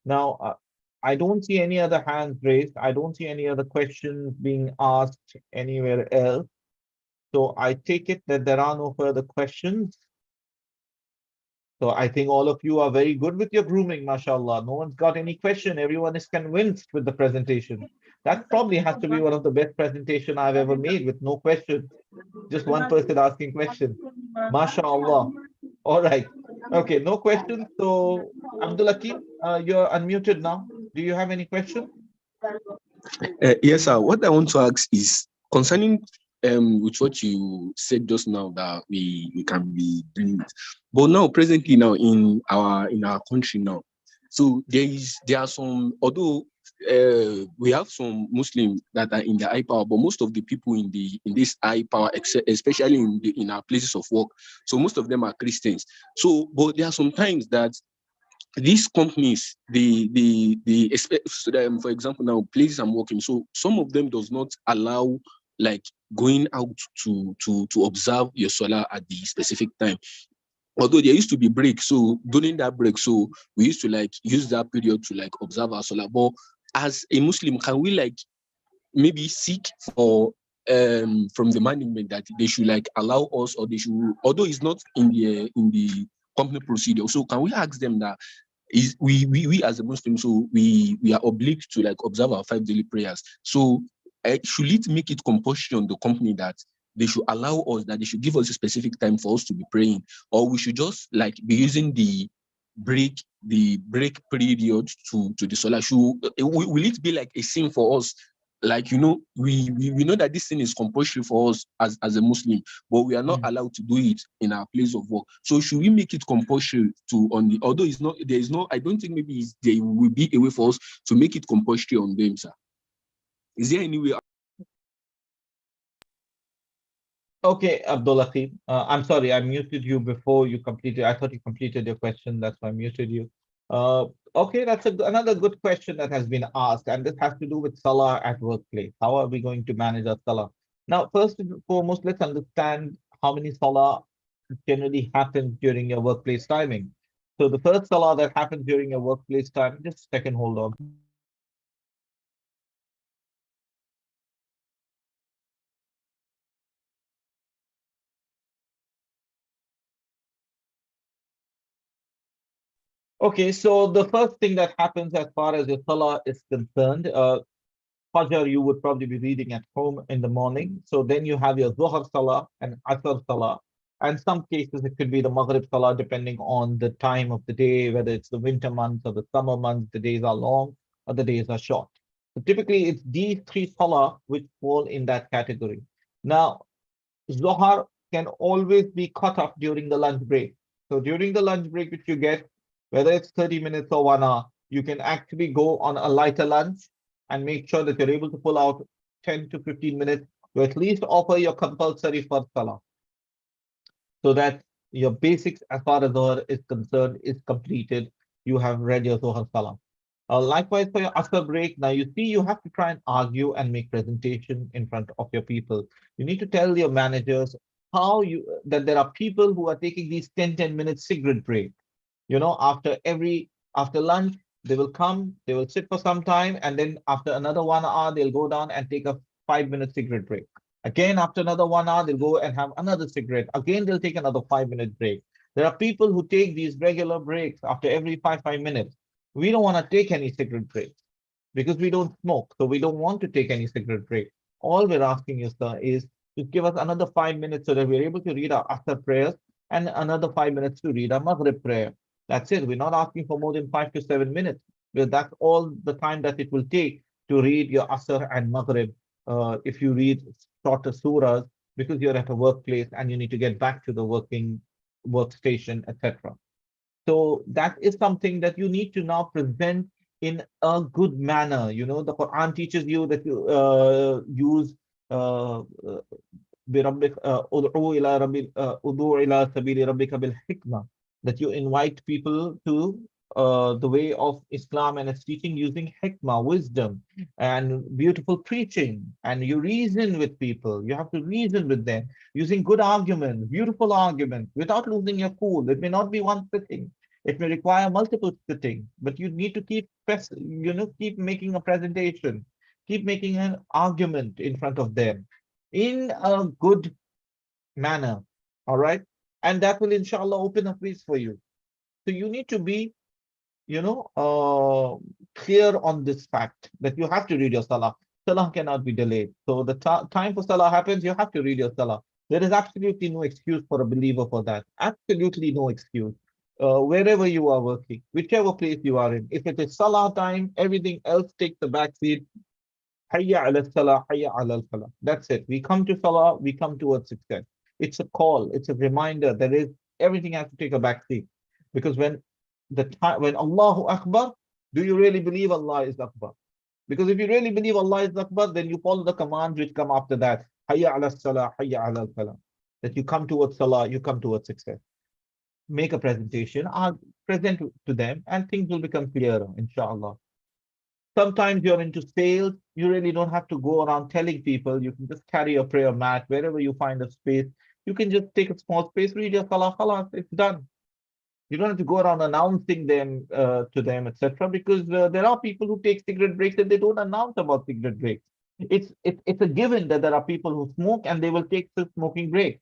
Now, I don't see any other hands raised. I don't see any other questions being asked anywhere else. So I take it that there are no further questions. So I think all of you are very good with your grooming, mashallah. No one's got any question. Everyone is convinced with the presentation. That probably has to be one of the best presentation I've ever made with no question. Just one person asking questions. Mashallah. All right. Okay, no questions. So Abdul Hakim, you're unmuted now. Do you have any questions? Yes, sir. What I want to ask is concerning with what you said just now that we can be doing it. But now presently now in our country now, so there are some, although we have some Muslims that are in the high power, but most of the people in this high power, especially in our places of work, so most of them are Christians. So, but there are some times that these companies, they expect, for example, now places I'm working, so some of them does not allow like going out to observe your solar at the specific time. Although there used to be break, so during that break, so we used to like use that period to like observe our solar. But as a Muslim, can we like maybe seek for from the management that they should like allow us, or they should, although it's not in the company procedure, so can we ask them that is we as a Muslim, so we are obliged to like observe our 5 daily prayers. So should it make it compulsory on the company that they should allow us, that they should give us a specific time for us to be praying, or we should just like be using the break period to the solar? Will it be like a sin for us? Like, you know, we know that this thing is compulsory for us as a Muslim, but we are not allowed to do it in our place of work. So should we make it compulsory to on the, although it's not, there is no, I don't think maybe there will be a way for us to make it compulsory on them, sir. Is there any way? Okay, Abdul Hakim. I'm sorry, I muted you before you completed. I thought you completed your question. That's why I muted you. Okay, that's another good question that has been asked, and this has to do with Salah at workplace. How are we going to manage our Salah? Now, first and foremost, let's understand how many Salah generally happens during your workplace timing. So the first Salah that happens during your workplace time, just a second, hold on. Okay, so the first thing that happens as far as your Salah is concerned, Fajr you would probably be reading at home in the morning. So then you have your Zuhr Salah and Asr Salah. And some cases it could be the Maghrib Salah depending on the time of the day, whether it's the winter months or the summer months, the days are long or the days are short. So typically it's these three Salah which fall in that category. Now, Zohar can always be cut off during the lunch break. So during the lunch break which you get, whether it's 30 minutes or 1 hour, you can actually go on a lighter lunch and make sure that you're able to pull out 10 to 15 minutes to at least offer your compulsory first salah, so that your basics as far as Zohar is concerned is completed. You have read your Zohar salah. Likewise for your Asr break, now you see you have to try and argue and make presentation in front of your people. You need to tell your managers how you that there are people who are taking these 10-10 minute cigarette break. You know, after lunch, they will come, they will sit for some time, and then after another 1 hour, they'll go down and take a 5 minute cigarette break. Again, after another 1 hour, they'll go and have another cigarette. Again, they'll take another 5 minute break. There are people who take these regular breaks after every 5 minutes. We don't want to take any cigarette breaks because we don't smoke. So we don't want to take any cigarette break. All we're asking you, sir, is to give us another 5 minutes so that we're able to read our Asr prayers and another 5 minutes to read our Maghrib prayer. That's it. We're not asking for more than 5 to 7 minutes. Because that's all the time that it will take to read your Asr and Maghrib. If you read shorter surahs, because you're at a workplace and you need to get back to the working workstation, etc. So that is something that you need to now present in a good manner. You know, the Quran teaches you that you use بربك ادعو إلى ربي ادعو إلى سبيل ربك بالحكمة, that you invite people to the way of Islam and its teaching using hikmah, wisdom, and beautiful preaching. And you reason with people. You have to reason with them using good arguments, beautiful arguments, without losing your cool. It may not be one sitting. It may require multiple sittings, but you need to keep making a presentation, keep making an argument in front of them in a good manner. All right. And that will, inshallah, open up ways for you. So you need to be, clear on this fact that you have to read your salah. Salah cannot be delayed. So the time for salah happens, you have to read your salah. There is absolutely no excuse for a believer for that. Absolutely no excuse. Wherever you are working, whichever place you are in, if it is salah time, everything else takes the back seat. Hayya ala salah, hayya ala salah. That's it. We come to salah, we come towards success. It's a call, it's a reminder. Everything has to take a back seat. Because when Allahu Akbar, do you really believe Allah is Akbar? Because if you really believe Allah is Akbar, then you follow the commands which come after that. Hayya ala salah, hayya ala salah. That you come towards salah, you come towards success. Make a presentation, present to them, and things will become clearer, inshallah. Sometimes you're into sales, you really don't have to go around telling people. You can just carry a prayer mat wherever you find a space. You can just take a small space, read your salah, salah, it's done. You don't have to go around announcing them to them, etc. Because there are people who take cigarette breaks and they don't announce about cigarette breaks. It's a given that there are people who smoke and they will take the smoking break.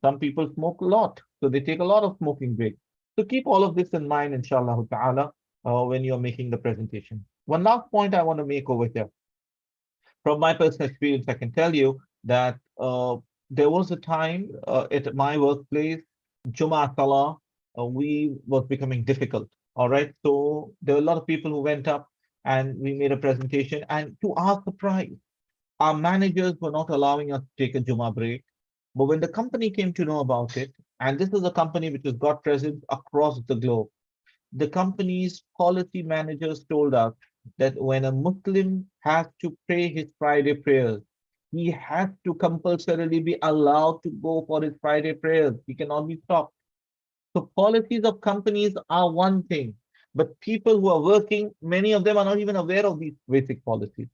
Some people smoke a lot, so they take a lot of smoking breaks. So keep all of this in mind, inshallah ta'ala, when you're making the presentation. One last point I want to make over here. From my personal experience, I can tell you that there was a time at my workplace, Jummah Salah, we was becoming difficult. All right. So there were a lot of people who went up and we made a presentation. And to our surprise, our managers were not allowing us to take a Jummah break. But when the company came to know about it, and this is a company which has got presence across the globe, the company's policy managers told us that when a Muslim has to pray his Friday prayers, he has to compulsorily be allowed to go for his Friday prayers. He cannot be stopped. So policies of companies are one thing, but people who are working, many of them are not even aware of these basic policies.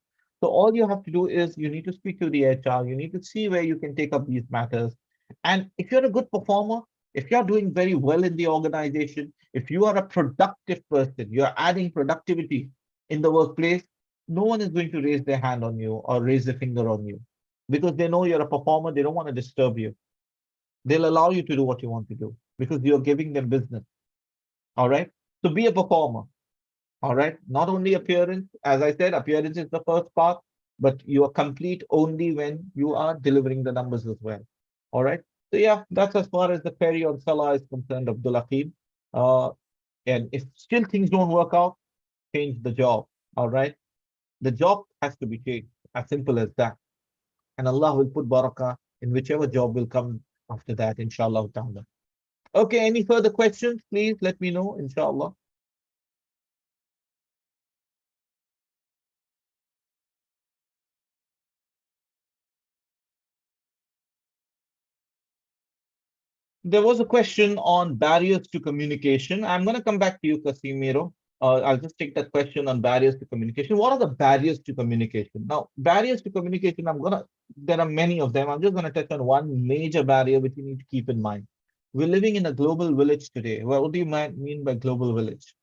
So all you have to do is you need to speak to the HR, you need to see where you can take up these matters. And if you're a good performer, if you're doing very well in the organization, if you are a productive person, you're adding productivity in the workplace, no one is going to raise their hand on you or raise a finger on you because they know you're a performer. They don't want to disturb you. They'll allow you to do what you want to do because you're giving them business. All right. So be a performer. All right. Not only appearance, as I said, appearance is the first part, but you are complete only when you are delivering the numbers as well. All right. So yeah, that's as far as the query on Salah is concerned, Abdul Hakim. And if still things don't work out, change the job. All right. The job has to be changed. As simple as that. And Allah will put barakah in whichever job will come after that, inshallah ta'ala. Okay, any further questions? Please let me know, inshallah. There was a question on barriers to communication. I'm going to come back to you, Casimiro. I'll just take that question on barriers to communication. What are the barriers to communication? Now, barriers to communication, there are many of them. I'm just going to touch on one major barrier which you need to keep in mind. We're living in a global village today. Well, what do you mean by global village?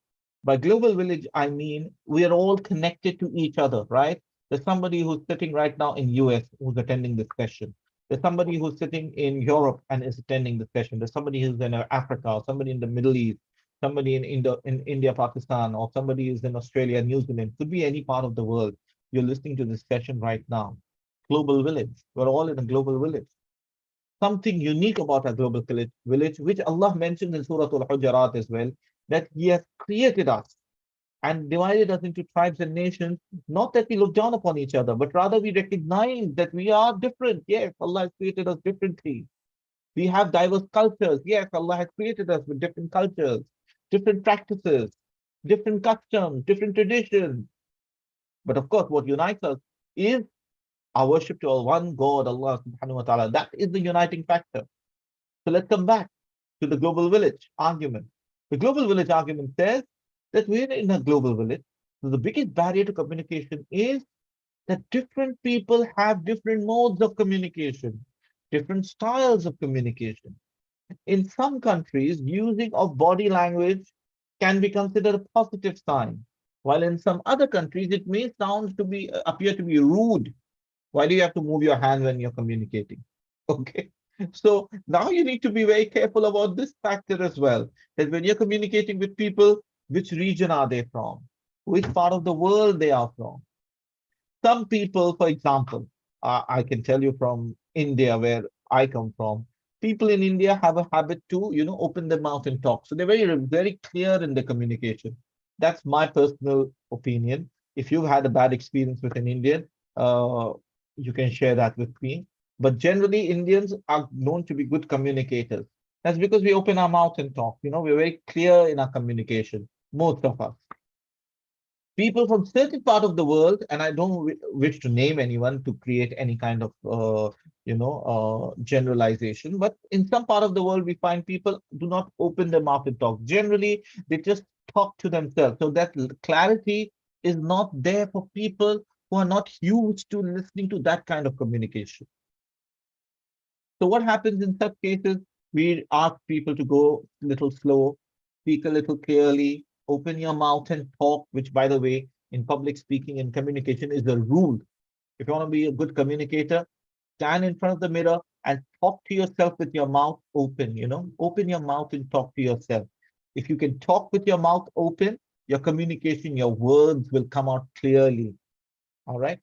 By global village, I mean we are all connected to each other, right? There's somebody who's sitting right now in US who's attending this session. There's somebody who's sitting in Europe and is attending the session. There's somebody who's in Africa, or somebody in the Middle East, somebody in India, Pakistan, or somebody who's in Australia, New Zealand. Could be any part of the world. You're listening to this session right now. Global village. We're all in a global village. Something unique about our global village, which Allah mentioned in Surah Al-Hujarat as well, that He has created us and divided us into tribes and nations, not that we look down upon each other, but rather we recognize that we are different. Yes, Allah has created us differently. We have diverse cultures. Yes, Allah has created us with different cultures, different practices, different customs, different traditions. But of course, what unites us is our worship to our one God, Allah subhanahu wa ta'ala. That is the uniting factor. So let's come back to the global village argument. The global village argument says that we're in a global village. So the biggest barrier to communication is that different people have different modes of communication, different styles of communication. In some countries, using of body language can be considered a positive sign, while in some other countries, it may sound to be appear to be rude. Why do you have to move your hand when you're communicating? Okay. So now you need to be very careful about this factor as well. That when you're communicating with people, which region are they from? Which part of the world they are from? Some people, for example, I can tell you from India, where I come from, people in India have a habit to, open their mouth and talk. So they're very clear in their communication. That's my personal opinion. If you've had a bad experience with an Indian, uh, you can share that with me. But generally, Indians are known to be good communicators. That's because we open our mouth and talk. We're very clear in our communication, most of us. People from certain part of the world, and I don't wish to name anyone to create any kind of generalization, but in some part of the world we find people do not open their mouth and talk. Generally, they just talk to themselves. So that clarity is not there for people who are not used to listening to that kind of communication. So what happens in such cases? We ask people to go a little slow, speak a little clearly, open your mouth and talk, which, by the way, in public speaking and communication is a rule. If you want to be a good communicator, stand in front of the mirror and talk to yourself with your mouth open, open your mouth and talk to yourself. If you can talk with your mouth open, your communication, your words will come out clearly. All right.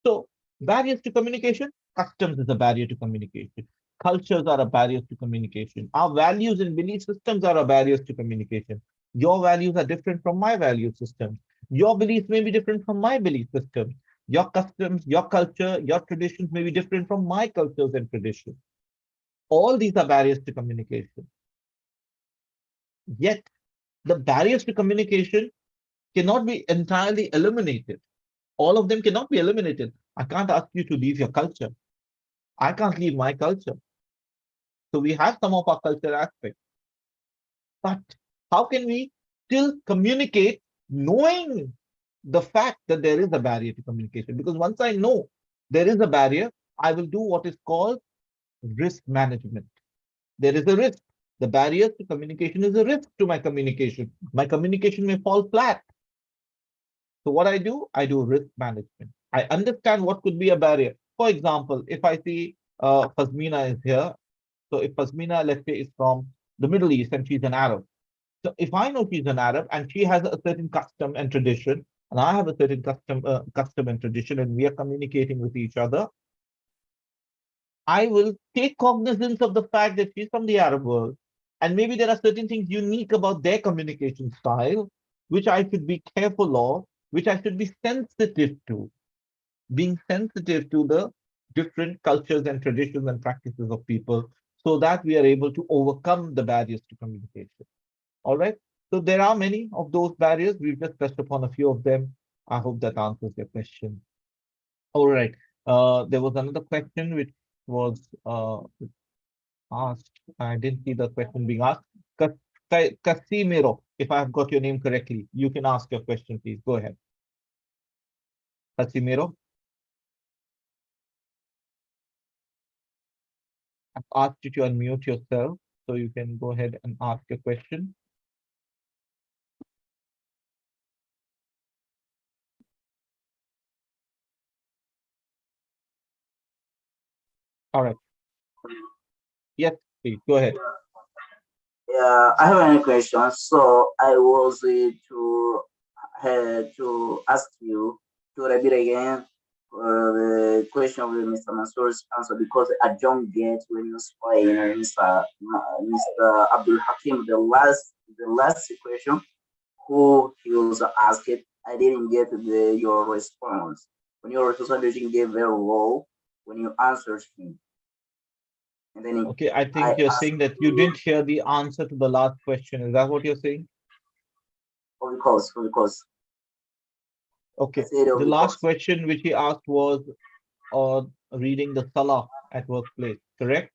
So barriers to communication, customs is a barrier to communication. Cultures are a barrier to communication. Our values and belief systems are a barriers to communication. Your values are different from my value system. Your beliefs may be different from my belief system. Your customs, your culture, your traditions may be different from my cultures and traditions. All these are barriers to communication. Yet, the barriers to communication cannot be entirely eliminated. All of them cannot be eliminated. I can't ask you to leave your culture. I can't leave my culture. So we have some of our cultural aspects. But how can we still communicate knowing the fact that there is a barrier to communication? Because once I know there is a barrier, I will do what is called risk management. There is a risk. The barrier to communication is a risk to my communication. My communication may fall flat. So what I do risk management. I understand what could be a barrier. For example, if I see Fazmina is here, so if Fazmina, let's say, is from the Middle East and she's an Arab. So if I know she's an Arab and she has a certain custom and tradition, and I have a certain custom and tradition, and we are communicating with each other, I will take cognizance of the fact that she's from the Arab world, and maybe there are certain things unique about their communication style, which I should be careful of, which I should be sensitive to, being sensitive to the different cultures and traditions and practices of people, so that we are able to overcome the barriers to communication. All right. So there are many of those barriers. We've just touched upon a few of them. I hope that answers your question. All right. There was another question which was asked. I didn't see the question being asked. Casimiro, if I have got your name correctly, you can ask your question, please. Go ahead. Casimiro, I've asked you to unmute yourself so you can go ahead and ask your question. All right. Yes, please go ahead. Yeah, I have any questions. So I was to ask you to repeat again the question with Mr. Mansour's answer because I don't get when you explain Mr. Abdul Hakim the last question who he was asked. I didn't get your response. When your response didn't get very low when you answered him, and then Okay, I I think you're asked saying that you you didn't hear the answer to the last question. Is that what you're saying? of course. I Okay. said of The last course. question which he asked was reading the Salah at workplace, correct?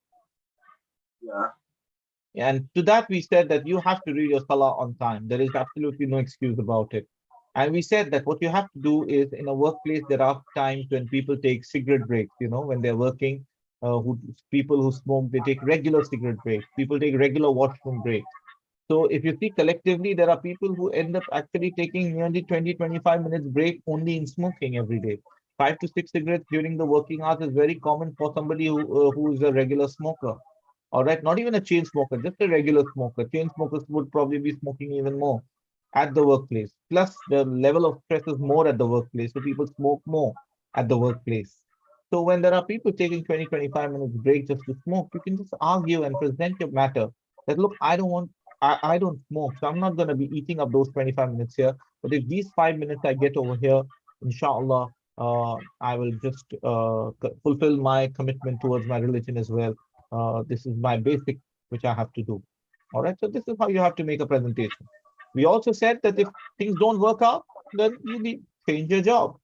Yeah. And to that, we said that you have to read your Salah on time. There is absolutely no excuse about it. And we said that what you have to do is in a workplace, there are times when people take cigarette breaks, when they're working, people who smoke, they take regular cigarette breaks. People take regular washroom breaks. So if you see collectively, there are people who end up actually taking nearly 20, 25 minutes break only in smoking every day. 5 to 6 cigarettes during the working hours is very common for somebody who is a regular smoker. All right, not even a chain smoker, just a regular smoker. Chain smokers would probably be smoking even more at the workplace. Plus, the level of stress is more at the workplace, so people smoke more at the workplace. So when there are people taking 20, 25 minutes break just to smoke, you can just argue and present your matter that look, I don't smoke, so I'm not going to be eating up those 25 minutes here. But if these 5 minutes I get over here, inshallah, I will just fulfill my commitment towards my religion as well. This is my basic, which I have to do. All right. So this is how you have to make a presentation. We also said that if things don't work out, then change your job,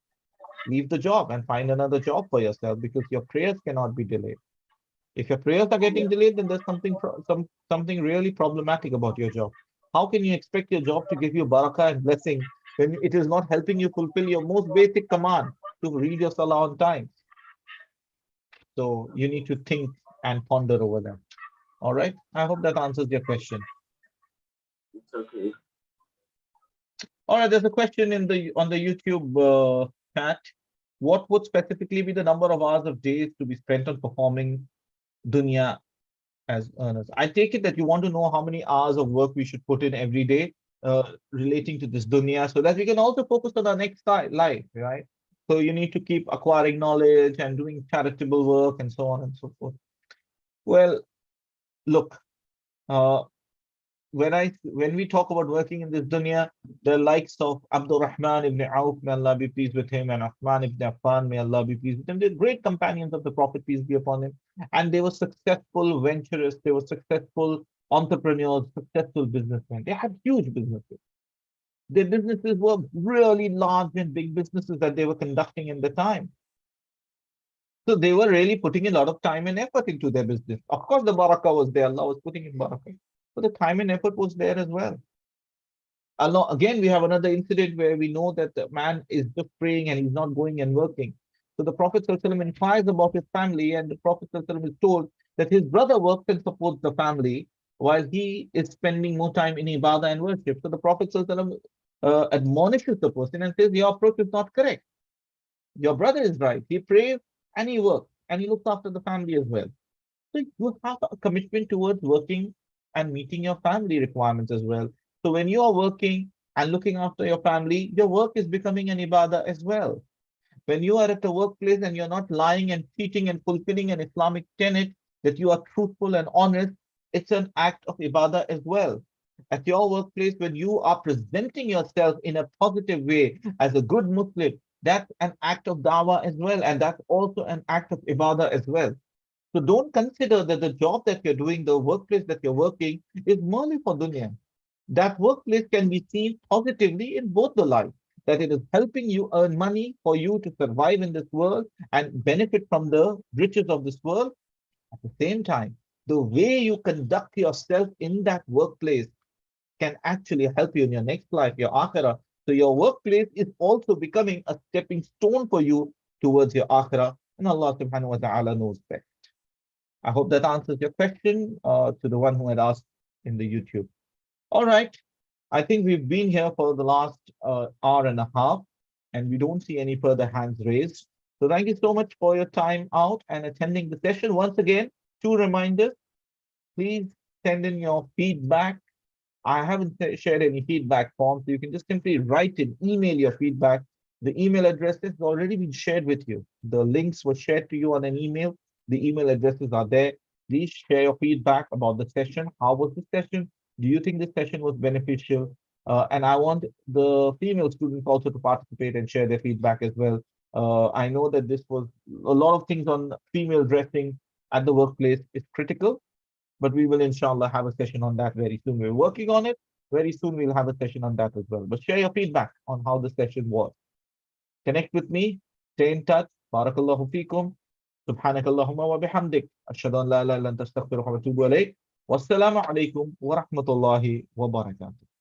leave the job and find another job for yourself because your prayers cannot be delayed. If your prayers are getting delayed, then there's something really problematic about your job. How can you expect your job to give you barakah and blessing when it is not helping you fulfill your most basic command to read your salah on time? So you need to think and ponder over that. All right. I hope that answers your question. It's okay. All right. There's a question in the on the YouTube chat. What would specifically be the number of hours of days to be spent on performing dunya as earners? I take it that you want to know how many hours of work we should put in every day relating to this dunya so that we can also focus on our next life, right? So you need to keep acquiring knowledge and doing charitable work and so on and so forth. Well, look, uh, when we talk about working in this dunya, the likes of Abdul Rahman ibn Auf, may Allah be pleased with him, and Uthman ibn Affan, may Allah be pleased with him, they're great companions of the Prophet, peace be upon him. And they were successful venturers, they were successful entrepreneurs, successful businessmen. They had huge businesses. Their businesses were really large and big businesses that they were conducting in the time. So they were really putting a lot of time and effort into their business. Of course, the barakah was there, Allah was putting in barakah, but the time and effort was there as well. Allah, again, we have another incident where we know that the man is just praying and he's not going and working. So the Prophet ﷺ inquires about his family, and the Prophet ﷺ is told that his brother works and supports the family while he is spending more time in ibadah and worship. So the Prophet ﷺ admonishes the person and says, your approach is not correct. Your brother is right. He prays and he works and he looks after the family as well. So you have a commitment towards working and meeting your family requirements as well. So when you are working and looking after your family, your work is becoming an ibadah as well. When you are at the workplace and you're not lying and cheating and fulfilling an Islamic tenet that you are truthful and honest, it's an act of ibadah as well. At your workplace, when you are presenting yourself in a positive way as a good Muslim, that's an act of dawah as well. And that's also an act of ibadah as well. So don't consider that the job that you're doing, the workplace that you're working, is merely for dunya. That workplace can be seen positively in both the lives, that it is helping you earn money for you to survive in this world and benefit from the riches of this world. At the same time, the way you conduct yourself in that workplace can actually help you in your next life, your akhirah. So your workplace is also becoming a stepping stone for you towards your akhirah. And Allah subhanahu wa ta'ala knows best. I hope that answers your question to the one who had asked in the YouTube. All right. I think we've been here for the last hour and a half, and we don't see any further hands raised. So thank you so much for your time out and attending the session. Once again, 2 reminders. Please send in your feedback. I haven't shared any feedback form, so you can just simply write in, email your feedback. The email address has already been shared with you. The links were shared to you on an email. The email addresses are there. Please share your feedback about the session. How was the session? Do you think the session was beneficial? And I want the female students also to participate and share their feedback as well. I know that this was a lot of things on female dressing at the workplace is critical, but we will inshallah have a session on that very soon. We're working on it. Very soon we'll have a session on that as well. But share your feedback on how the session was. Connect with me. Stay in touch. Barakallahu feekum. سبحانك اللهم وبحمدك أشهد أن لا إله إلا أنت أستغفرك وأتوب إليك والسلام عليكم ورحمة الله وبركاته